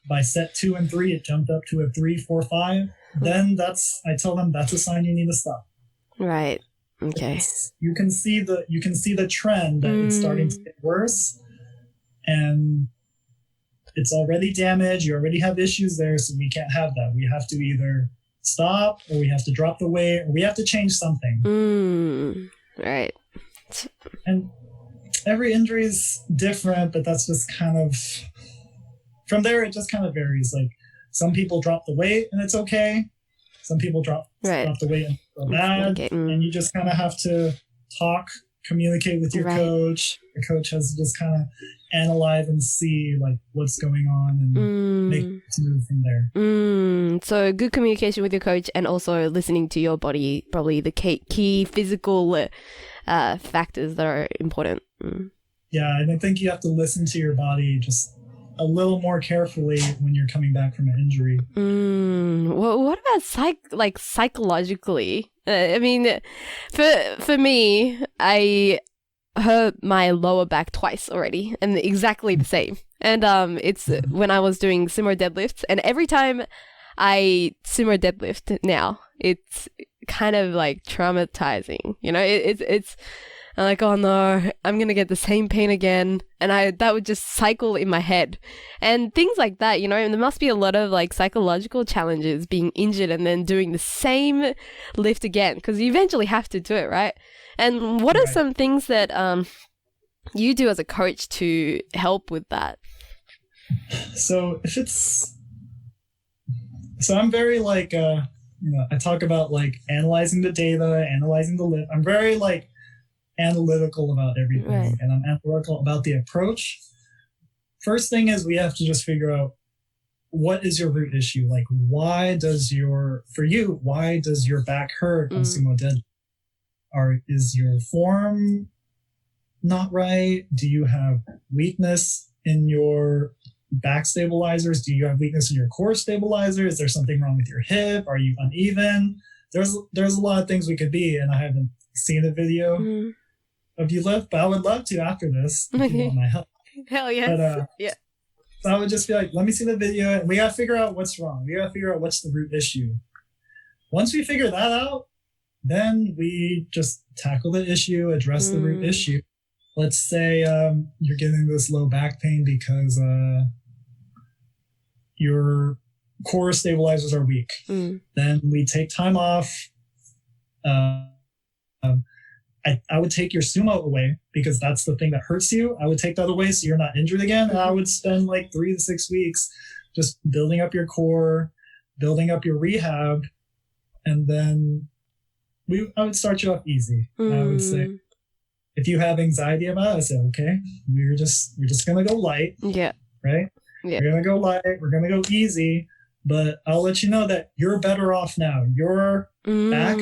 by set 2 and 3, it jumped up to a 3, 4, 5. Then I tell them that's a sign you need to stop. Right. Okay. You can see the trend that it's starting to get worse, and it's already damaged. You already have issues there, so we can't have that. We have to either stop, or we have to drop the weight, or we have to change something. Right. And every injury is different, but that's just kind of, from there it just kind of varies. Like some people drop the weight and it's okay. Some people drop the weight and it's so bad. And you just kind of have to communicate with your coach. The coach has to just kind of analyze and see like what's going on and make a move from there. So good communication with your coach, and also listening to your body, probably the key physical factors that are important. Yeah, and I think you have to listen to your body just a little more carefully when you're coming back from an injury. Well, what about psychologically? I mean, for me, I hurt my lower back twice already, and exactly the same. And it's when I was doing sumo deadlifts, and every time I sumo deadlift now, it's kind of like traumatizing. You know, it's I'm like, oh no, I'm gonna get the same pain again, and that would just cycle in my head, and things like that. You know, and there must be a lot of like psychological challenges being injured and then doing the same lift again, because you eventually have to do it, right? And what are some things that you do as a coach to help with that? So I'm very like I talk about like analyzing the data, analyzing the lift. I'm very like analytical about everything, and I'm analytical about the approach. First thing is we have to just figure out what is your root issue. Like, why does your back hurt on sumo deadlift? Is your form not right? Do you have weakness in your back stabilizers? Do you have weakness in your core stabilizer? Is there something wrong with your hip? Are you uneven? There's a lot of things we could be, and I haven't seen a video of you lift, but I would love to after this if you want my help. Hell yes. But, yeah. So I would just be like, let me see the video, and we gotta figure out what's wrong. We gotta figure out what's the root issue. Once we figure that out, then we just tackle the issue, address the root issue. Let's say you're getting this low back pain because your core stabilizers are weak. Then we take time off. I would take your sumo away because that's the thing that hurts you. I would take that away so you're not injured again. And I would spend like 3 to 6 weeks just building up your core, building up your rehab, and then I would start you off easy. I would say, if you have anxiety about it, I say, okay, we're just gonna go light. Yeah. Right? Yeah. We're gonna go light, we're gonna go easy, but I'll let you know that you're better off now. Your back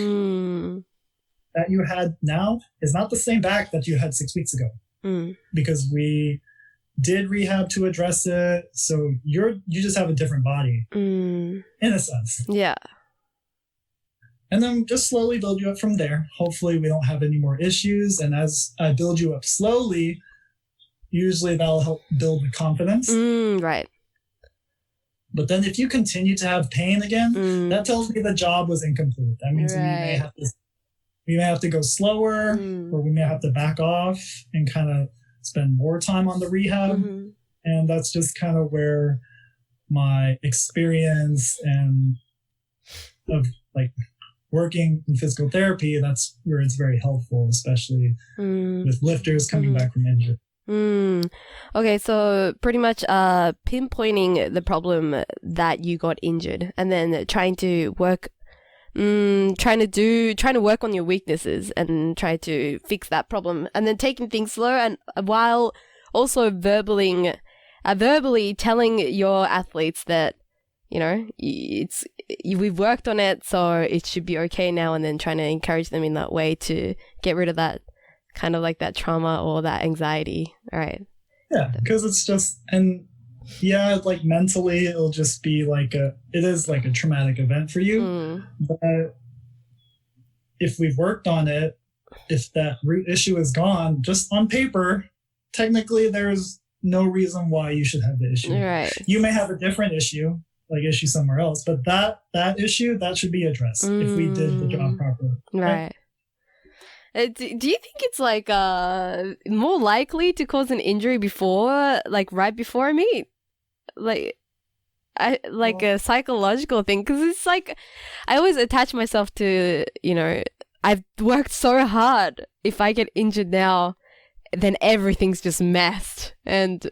that you had now is not the same back that you had 6 weeks ago. Because we did rehab to address it. So you just have a different body. In a sense. Yeah. And then just slowly build you up from there. Hopefully we don't have any more issues. And as I build you up slowly, usually that'll help build the confidence. Right. But then if you continue to have pain again, that tells me the job was incomplete. That means we may have to go slower, or we may have to back off and kind of spend more time on the rehab. And that's just kind of where my experience and of like working in physical therapy, that's where it's very helpful, especially with lifters coming back from injury. Okay, so pretty much pinpointing the problem that you got injured and then trying to work on your weaknesses and try to fix that problem, and then taking things slow, and while also verbally telling your athletes that, you know, we've worked on it, so it should be okay now, and then trying to encourage them in that way to get rid of that kind of like that trauma or that anxiety. All right. Yeah, because it's just, and yeah, like mentally it'll just be like it is like a traumatic event for you. But if we've worked on it, if that root issue is gone, just on paper, technically there's no reason why you should have the issue. Right. You may have a different issue, like issue somewhere else, but that issue, that should be addressed if we did the job properly. Right. Do you think it's like more likely to cause an injury before, like right before a meet? Like a psychological thing, because it's like I always attach myself to, you know, I've worked so hard. If I get injured now, then everything's just messed. And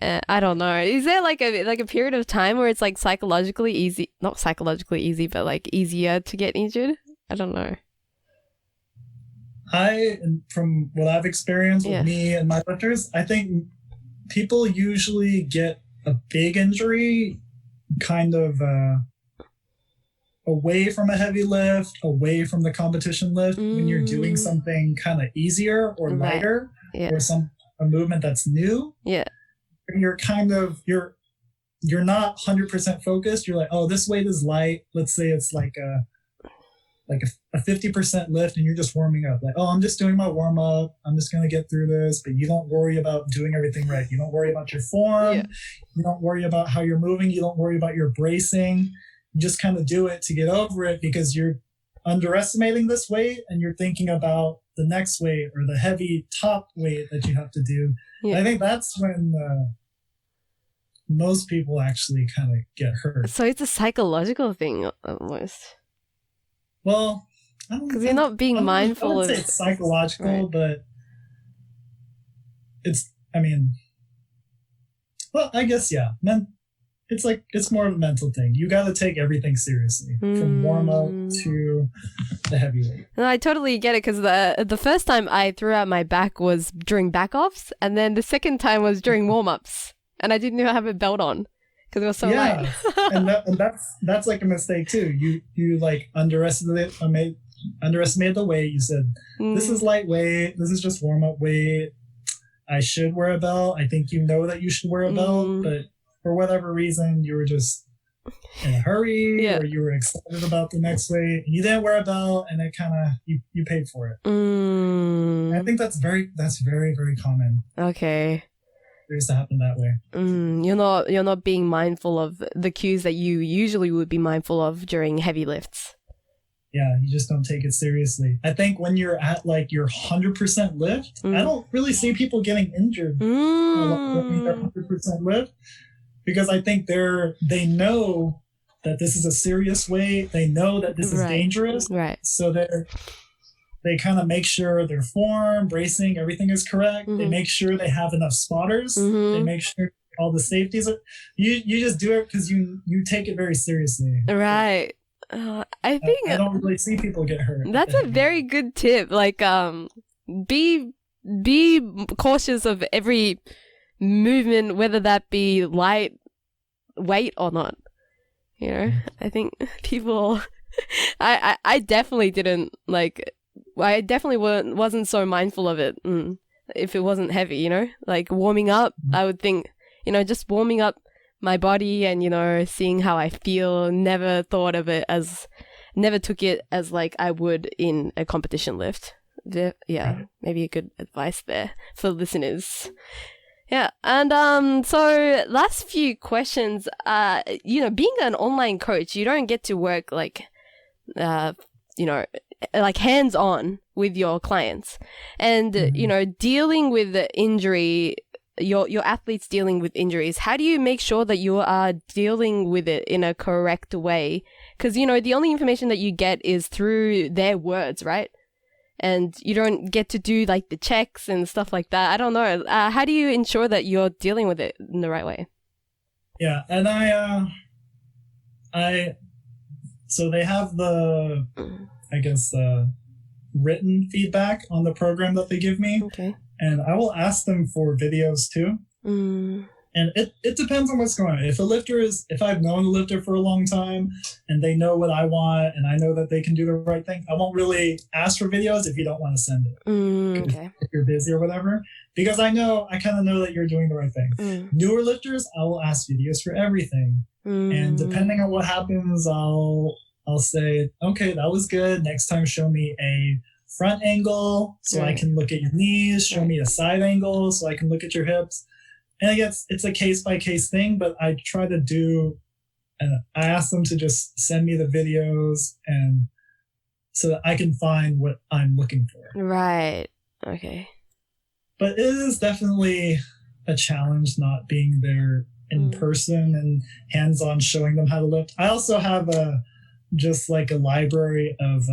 I don't know. Is there like a period of time where it's like psychologically easy, not psychologically easy, but like easier to get injured? I don't know. From what I've experienced with me and my lifters, I think people usually get a big injury kind of away from a heavy lift, away from the competition lift, when you're doing something kind of easier or lighter, or a movement that's new. Yeah. And you're kind of, you're not 100% focused. You're like, oh, this weight is light. Let's say it's like a 50% lift, and you're just warming up. Like, oh, I'm just doing my warm up. I'm just going to get through this. But you don't worry about doing everything right. You don't worry about your form. Yeah. You don't worry about how you're moving. You don't worry about your bracing. You just kind of do it to get over it, because you're underestimating this weight and you're thinking about the next weight or the heavy top weight that you have to do. Yeah. I think that's when most people actually kind of get hurt. So it's a psychological thing almost. Well, because you're not being mindful. I would say it's psychological, right. But I guess, yeah. It's more of a mental thing. You got to take everything seriously, from warm up to the heavyweight. No, I totally get it, because the first time I threw out my back was during back offs, and then the second time was during warm ups, and I didn't even have a belt on. Because it was so light. and that's like a mistake too. You like underestimated the weight. You said, this is lightweight. This is just warm up weight. I should wear a belt. I think you know that you should wear a belt, but for whatever reason, you were just in a hurry, or you were excited about the next weight. And you didn't wear a belt, and it kind of you paid for it. I think that's very, very common. Okay. It used to happen that way. You're not being mindful of the cues that you usually would be mindful of during heavy lifts. Yeah, you just don't take it seriously. I think when you're at like your 100% lift, I don't really see people getting injured when they're 100% lift, because I think they know that this is a serious weight. They know that this is dangerous. Right. So they kind of make sure their form, bracing, everything is correct. They make sure they have enough spotters. They make sure all the safeties are. You just do it because you take it very seriously. Right. I think I don't really see people get hurt. That's a very good tip. Like, be cautious of every movement, whether that be light weight or not. You know, I think people. I definitely didn't like. I definitely wasn't so mindful of it if it wasn't heavy, you know? Like warming up, I would think, you know, just warming up my body and, you know, seeing how I feel, never took it as like I would in a competition lift. Yeah, maybe a good advice there for listeners. Yeah, and so last few questions, you know, being an online coach, you don't get to work like, you know, like hands-on with your clients, and you know, dealing with the injury, your athletes dealing with injuries, how do you make sure that you are dealing with it in a correct way? Because, you know, the only information that you get is through their words, right? And you don't get to do like the checks and stuff like that. I don't know. How do you ensure that you're dealing with it in the right way? Yeah, and so they have the, I guess, written feedback on the program that they give me. Okay. And I will ask them for videos too. And it depends on what's going on. If I've known a lifter for a long time and they know what I want and I know that they can do the right thing, I won't really ask for videos if you don't want to send it. Okay. If you're busy or whatever. Because I kind of know that you're doing the right thing. Newer lifters, I will ask videos for everything. And depending on what happens, I'll say, okay, that was good. Next time, show me a front angle so I can look at your knees. Show me a side angle so I can look at your hips. And I guess it's a case-by-case thing, but I try to do, and I ask them to just send me the videos and so that I can find what I'm looking for. Right. Okay. But it is definitely a challenge not being there in person and hands-on showing them how to lift. I also have just like a library of,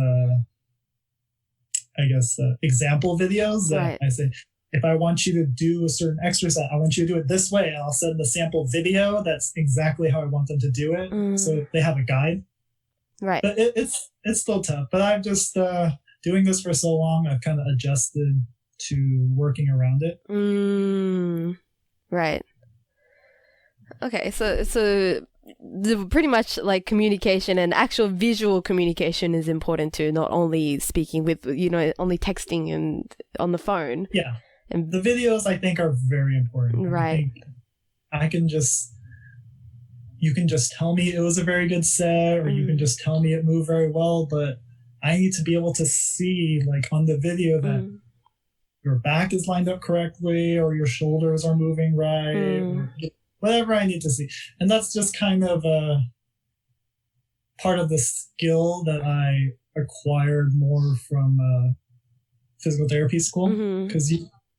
example videos that I say, if I want you to do a certain exercise, I want you to do it this way. And I'll send the sample video that's exactly how I want them to do it. So they have a guide. Right. But it's still tough. But I've just doing this for so long, I've kind of adjusted to working around it. Right. Okay, so pretty much like communication and actual visual communication is important too, not only speaking with, you know, only texting and on the phone. Yeah. And the videos I think are very important. Right. You can just tell me it was a very good set, or you can just tell me it moved very well, but I need to be able to see like on the video that your back is lined up correctly or your shoulders are moving right, or whatever I need to see. And that's just kind of a part of the skill that I acquired more from physical therapy school, because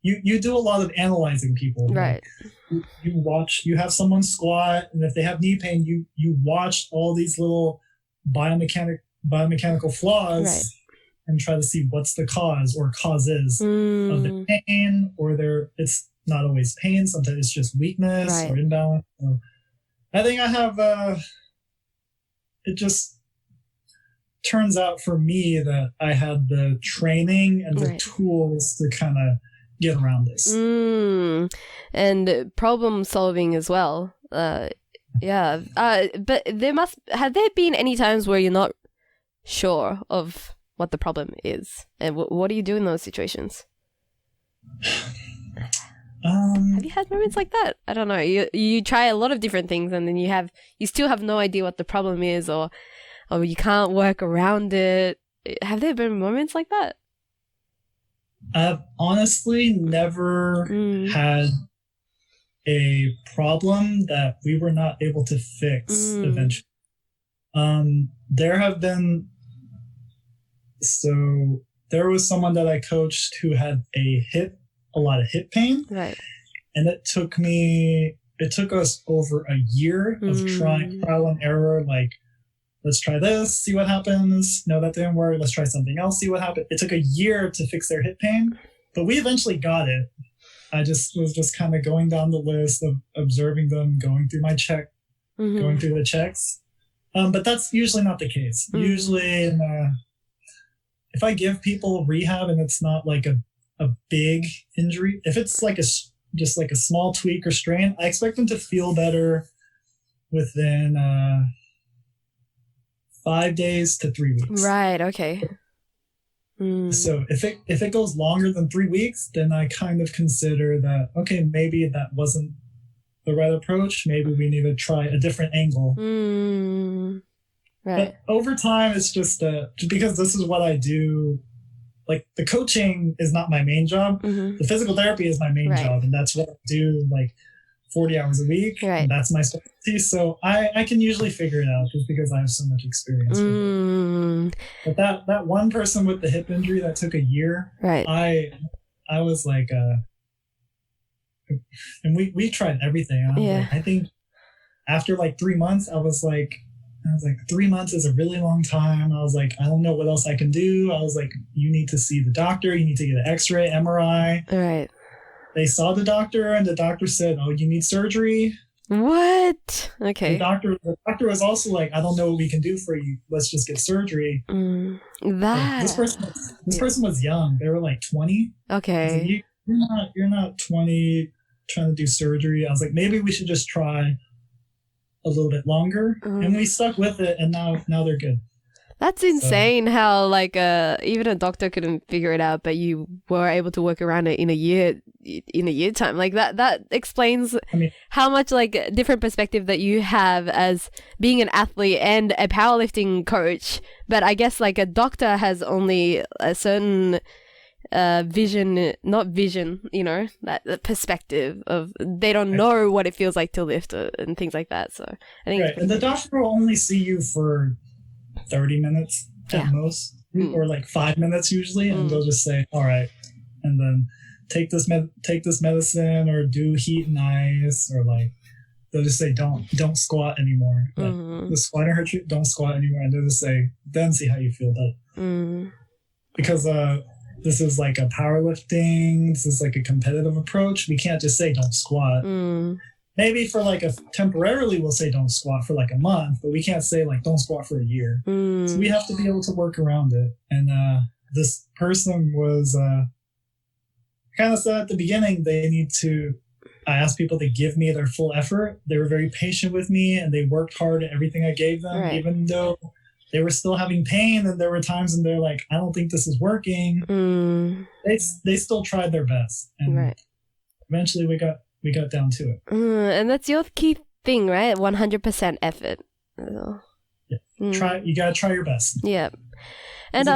you do a lot of analyzing people. Right. Like you have someone squat, and if they have knee pain, you watch all these little biomechanical flaws and try to see what's the cause or causes of the pain, or it's not always pain. Sometimes it's just weakness or imbalance. So I think I have, it just turns out for me that I had the training and the tools to kind of get around this. And problem solving as well. But have there been any times where you're not sure of what the problem is? And what do you do in those situations? Have you had moments like that? I don't know. You try a lot of different things and then you still have no idea what the problem is, or you can't work around it. Have there been moments like that? I've honestly never had a problem that we were not able to fix eventually. There was someone that I coached who had a lot of hip pain. Right. And it took us over a year of trial and error, like, let's try this, see what happens. No, that didn't work. Let's try something else, see what happens. It took a year to fix their hip pain, but we eventually got it. I was kind of going down the list of observing them, going through going through the checks. But that's usually not the case. Usually, if I give people rehab and it's not like a big injury, if it's like just like a small tweak or strain, I expect them to feel better within 5 days to 3 weeks. Right. Okay. So if it goes longer than 3 weeks, then I kind of consider that, okay, maybe that wasn't the right approach. Maybe we need to try a different angle. Right. But over time, it's just because this is what I do. Like, the coaching is not my main job. The physical therapy is my main job, and that's what I do. Like, 40 hours a week. Right. And that's my specialty. So I can usually figure it out just because I have so much experience with it. But that one person with the hip injury that took a year, right. I was like, and we tried everything. I think after like 3 months, I was like, 3 months is a really long time. I was like, I don't know what else I can do. I was like, you need to see the doctor. You need to get an X-ray, MRI. All right. They saw the doctor, and the doctor said, "Oh, you need surgery." What? Okay. The doctor was also like, "I don't know what we can do for you. Let's just get surgery." This person was young. They were like 20. Okay. Like, you're not 20 trying to do surgery. I was like, maybe we should just try a little bit longer, and we stuck with it, and now they're good. That's insane how like even a doctor couldn't figure it out, but you were able to work around it in a year time. Like that explains how much like different perspective that you have as being an athlete and a powerlifting coach. But I guess like a doctor has only a certain not vision, you know, that perspective of they don't know what it feels like to lift and things like that. So I think and the doctor will only see you for 30 minutes at most, or like 5 minutes usually, and they'll just say, all right, and then take this medicine or do heat and ice, or like they'll just say don't squat anymore. Like, the squatting hurts you, don't squat anymore, and they'll just say, then see how you feel that. Because this is like a powerlifting, this is like a competitive approach. We can't just say don't squat. Maybe for like temporarily we'll say don't squat for like a month, but we can't say like don't squat for a year. So we have to be able to work around it. And this person was kind of said at the beginning I asked people to give me their full effort. They were very patient with me, and they worked hard at everything I gave them, even though they were still having pain, and there were times when they're like, I don't think this is working. They still tried their best, and eventually we got down to it. And that's your key thing, right? 100% effort. You gotta try your best. Yeah. And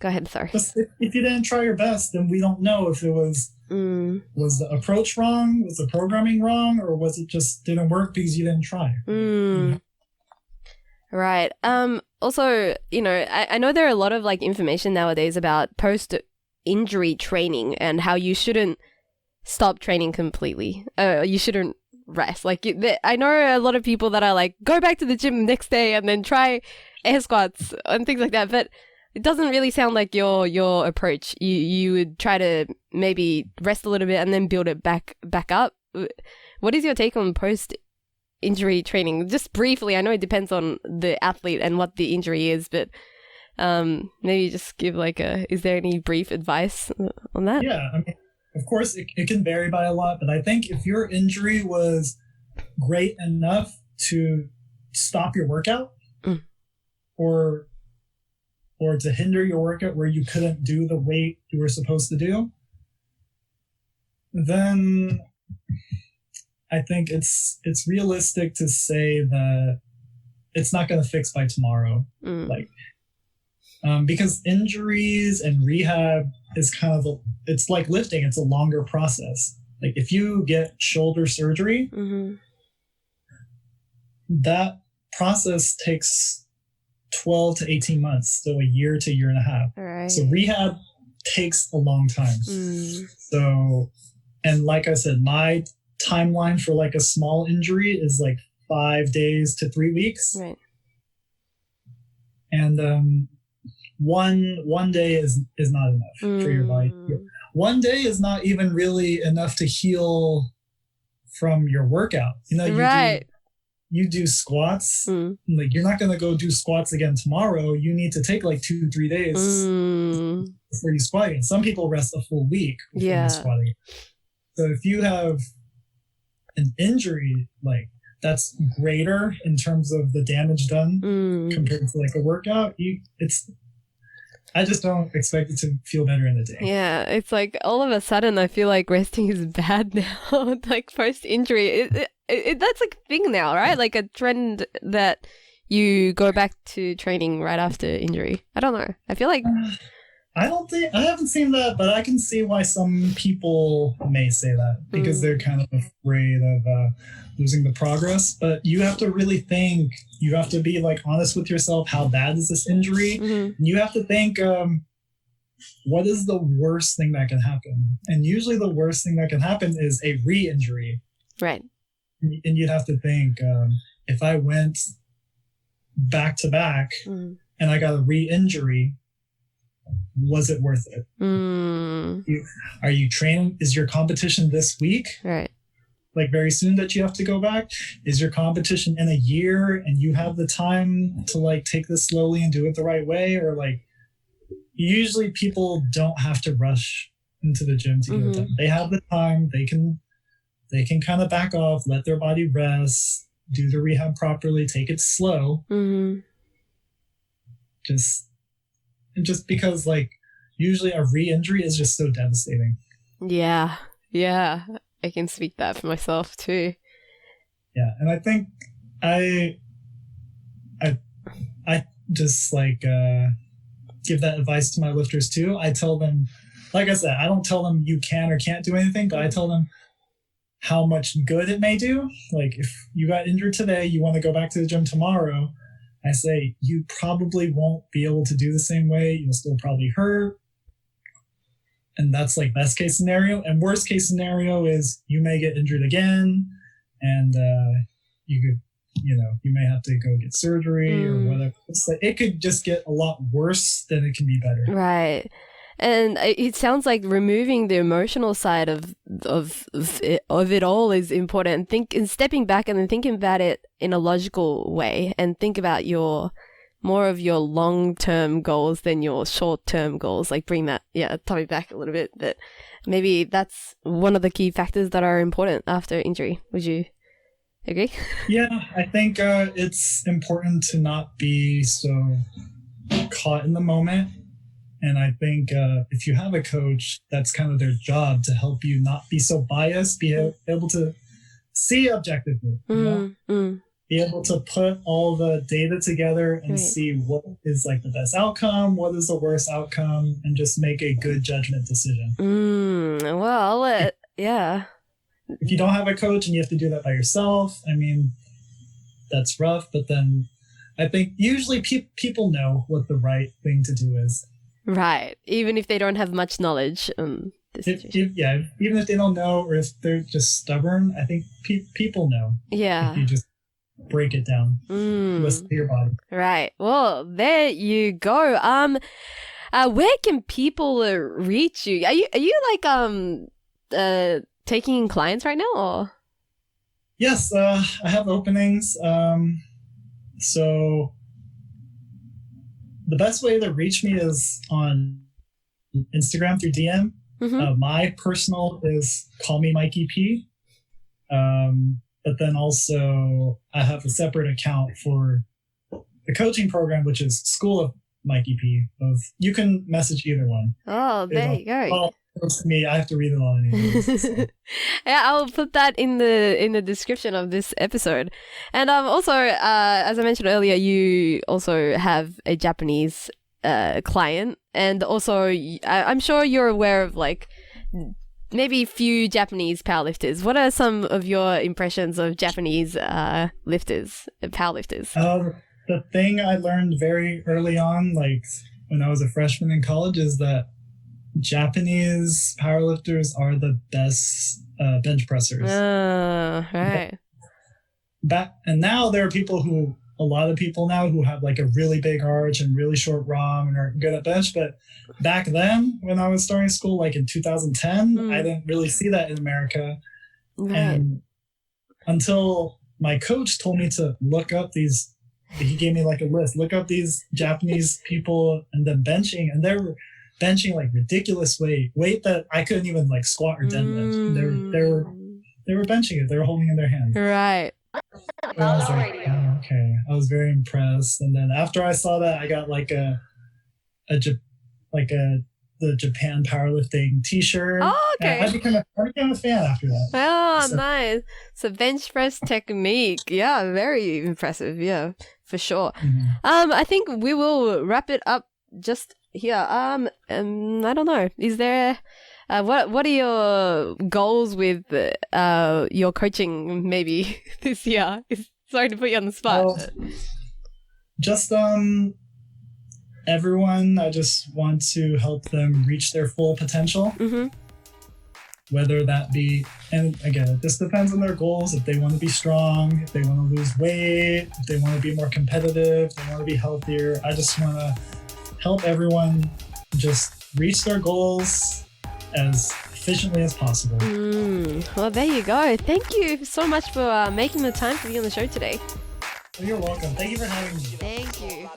go ahead, sorry. If you didn't try your best, then we don't know if it was the approach wrong, was the programming wrong, or was it just didn't work because you didn't try. Right. Also, you know, I know there are a lot of like information nowadays about post-injury training and how you shouldn't stop training completely. You shouldn't rest. Like I know a lot of people that are like, go back to the gym next day and then try air squats and things like that. But it doesn't really sound like your approach. You would try to maybe rest a little bit and then build it back up. What is your take on post-injury training? Just briefly, I know it depends on the athlete and what the injury is, but maybe just give like is there any brief advice on that? Yeah, I mean, of course, it can vary by a lot, but I think if your injury was great enough to stop your workout or to hinder your workout where you couldn't do the weight you were supposed to do, then I think it's realistic to say that it's not going to fix by tomorrow. Because injuries and rehab is it's like lifting. It's a longer process. Like if you get shoulder surgery, that process takes 12 to 18 months, so a year to a year and a half. Right. So rehab takes a long time. So, and like I said, my timeline for like a small injury is like 5 days to 3 weeks. Right. And one day is not enough for your body. 1 day is not even really enough to heal from your workout. You know, you do squats. Like you're not gonna go do squats again tomorrow. You need to take like 2-3 days before you squat again. Some people rest a full week before squatting. So if you have an injury, like that's greater in terms of the damage done compared to like a workout, I just don't expect it to feel better in a day. Yeah, it's like all of a sudden I feel like resting is bad now. Like post injury, that's like a thing now, right? Like a trend that you go back to training right after injury. I don't know. I feel like I haven't seen that, but I can see why some people may say that because they're kind of afraid of losing the progress. But you have to really think, you have to be like honest with yourself. How bad is this injury? And you have to think, what is the worst thing that can happen? And usually the worst thing that can happen is a re-injury. Right. And you'd have to think, if I went back to back and I got a re-injury, was it worth it? Are you training? Is your competition this week? Right. Like very soon that you have to go back? Is your competition in a year and you have the time to like take this slowly and do it the right way? Or like, usually people don't have to rush into the gym to get it done. They have the time. They can kind of back off, let their body rest, do the rehab properly, take it slow. Just because like usually a re-injury is just so devastating. Yeah. I can speak that for myself too. Yeah, and I think I just like give that advice to my lifters too. I tell them, like I said, I don't tell them you can or can't do anything, but I tell them how much good it may do. Like if you got injured today, you want to go back to the gym tomorrow, I say you probably won't be able to do the same way. You'll still probably hurt. And that's like best case scenario. And worst case scenario is you may get injured again and you could, you may have to go get surgery or whatever. It's like, it could just get a lot worse than it can be better. Right. And it sounds like removing the emotional side of it all is important. And stepping back and then thinking about it in a logical way, and think about more of your long-term goals than your short-term goals. Like bring that topic back a little bit. But maybe that's one of the key factors that are important after injury. Would you agree? Yeah, I think it's important to not be so caught in the moment. And I think if you have a coach, that's kind of their job to help you not be so biased, be able to see objectively, be able to put all the data together and see what is like the best outcome, what is the worst outcome, and just make a good judgment decision. Well, yeah. If you don't have a coach and you have to do that by yourself, I mean, that's rough. But then I think usually people know what the right thing to do is. Right. Even if they don't have much knowledge. Even if they don't know or if they're just stubborn, I think people know. Yeah. If you just break it down. Listen to your body. Right. Well, there you go. Where can people reach you? Are you like taking clients right now or? Yes, I have openings. So the best way to reach me is on Instagram through DM. My personal is call me Mikey-P. But then also I have a separate account for the coaching program, which is School of Mikey-P. You can message either one. Oh, there you go. Well, to me, I have to read it all anyways. So. Yeah, I'll put that in the description of this episode. And also, as I mentioned earlier, you also have a Japanese client, and also I'm sure you're aware of like maybe few Japanese powerlifters. What are some of your impressions of Japanese powerlifters? The thing I learned very early on, like when I was a freshman in college, is that Japanese powerlifters are the best bench pressers. Right. And now there are a lot of people now who have like a really big arch and really short ROM and are good at bench. But back then, when I was starting school, like in 2010, I didn't really see that in America. Right. And until my coach told me to look up he gave me like a list, look up these Japanese people and then benching, and they were benching like ridiculous weight that I couldn't even like squat or deadlift. They were benching it. They were holding it in their hands. Right. And I was like, oh, okay. I was very impressed. And then after I saw that, I got like the Japan powerlifting T-shirt. Oh, okay. I became a fan after that. Oh, so. Nice. So bench press technique. Yeah, very impressive. Yeah, for sure. I think we will wrap it up just here. I don't know. Is there what are your goals with your coaching maybe this year? Sorry to put you on the spot. Well, just everyone, I just want to help them reach their full potential. Whether that be, and again, this depends on their goals. If they want to be strong, if they want to lose weight, if they want to be more competitive, if they want to be healthier. I just want to help everyone just reach their goals as efficiently as possible. Well, there you go. Thank you so much for making the time to be on the show today. You're welcome. Thank you for having me. Thank you.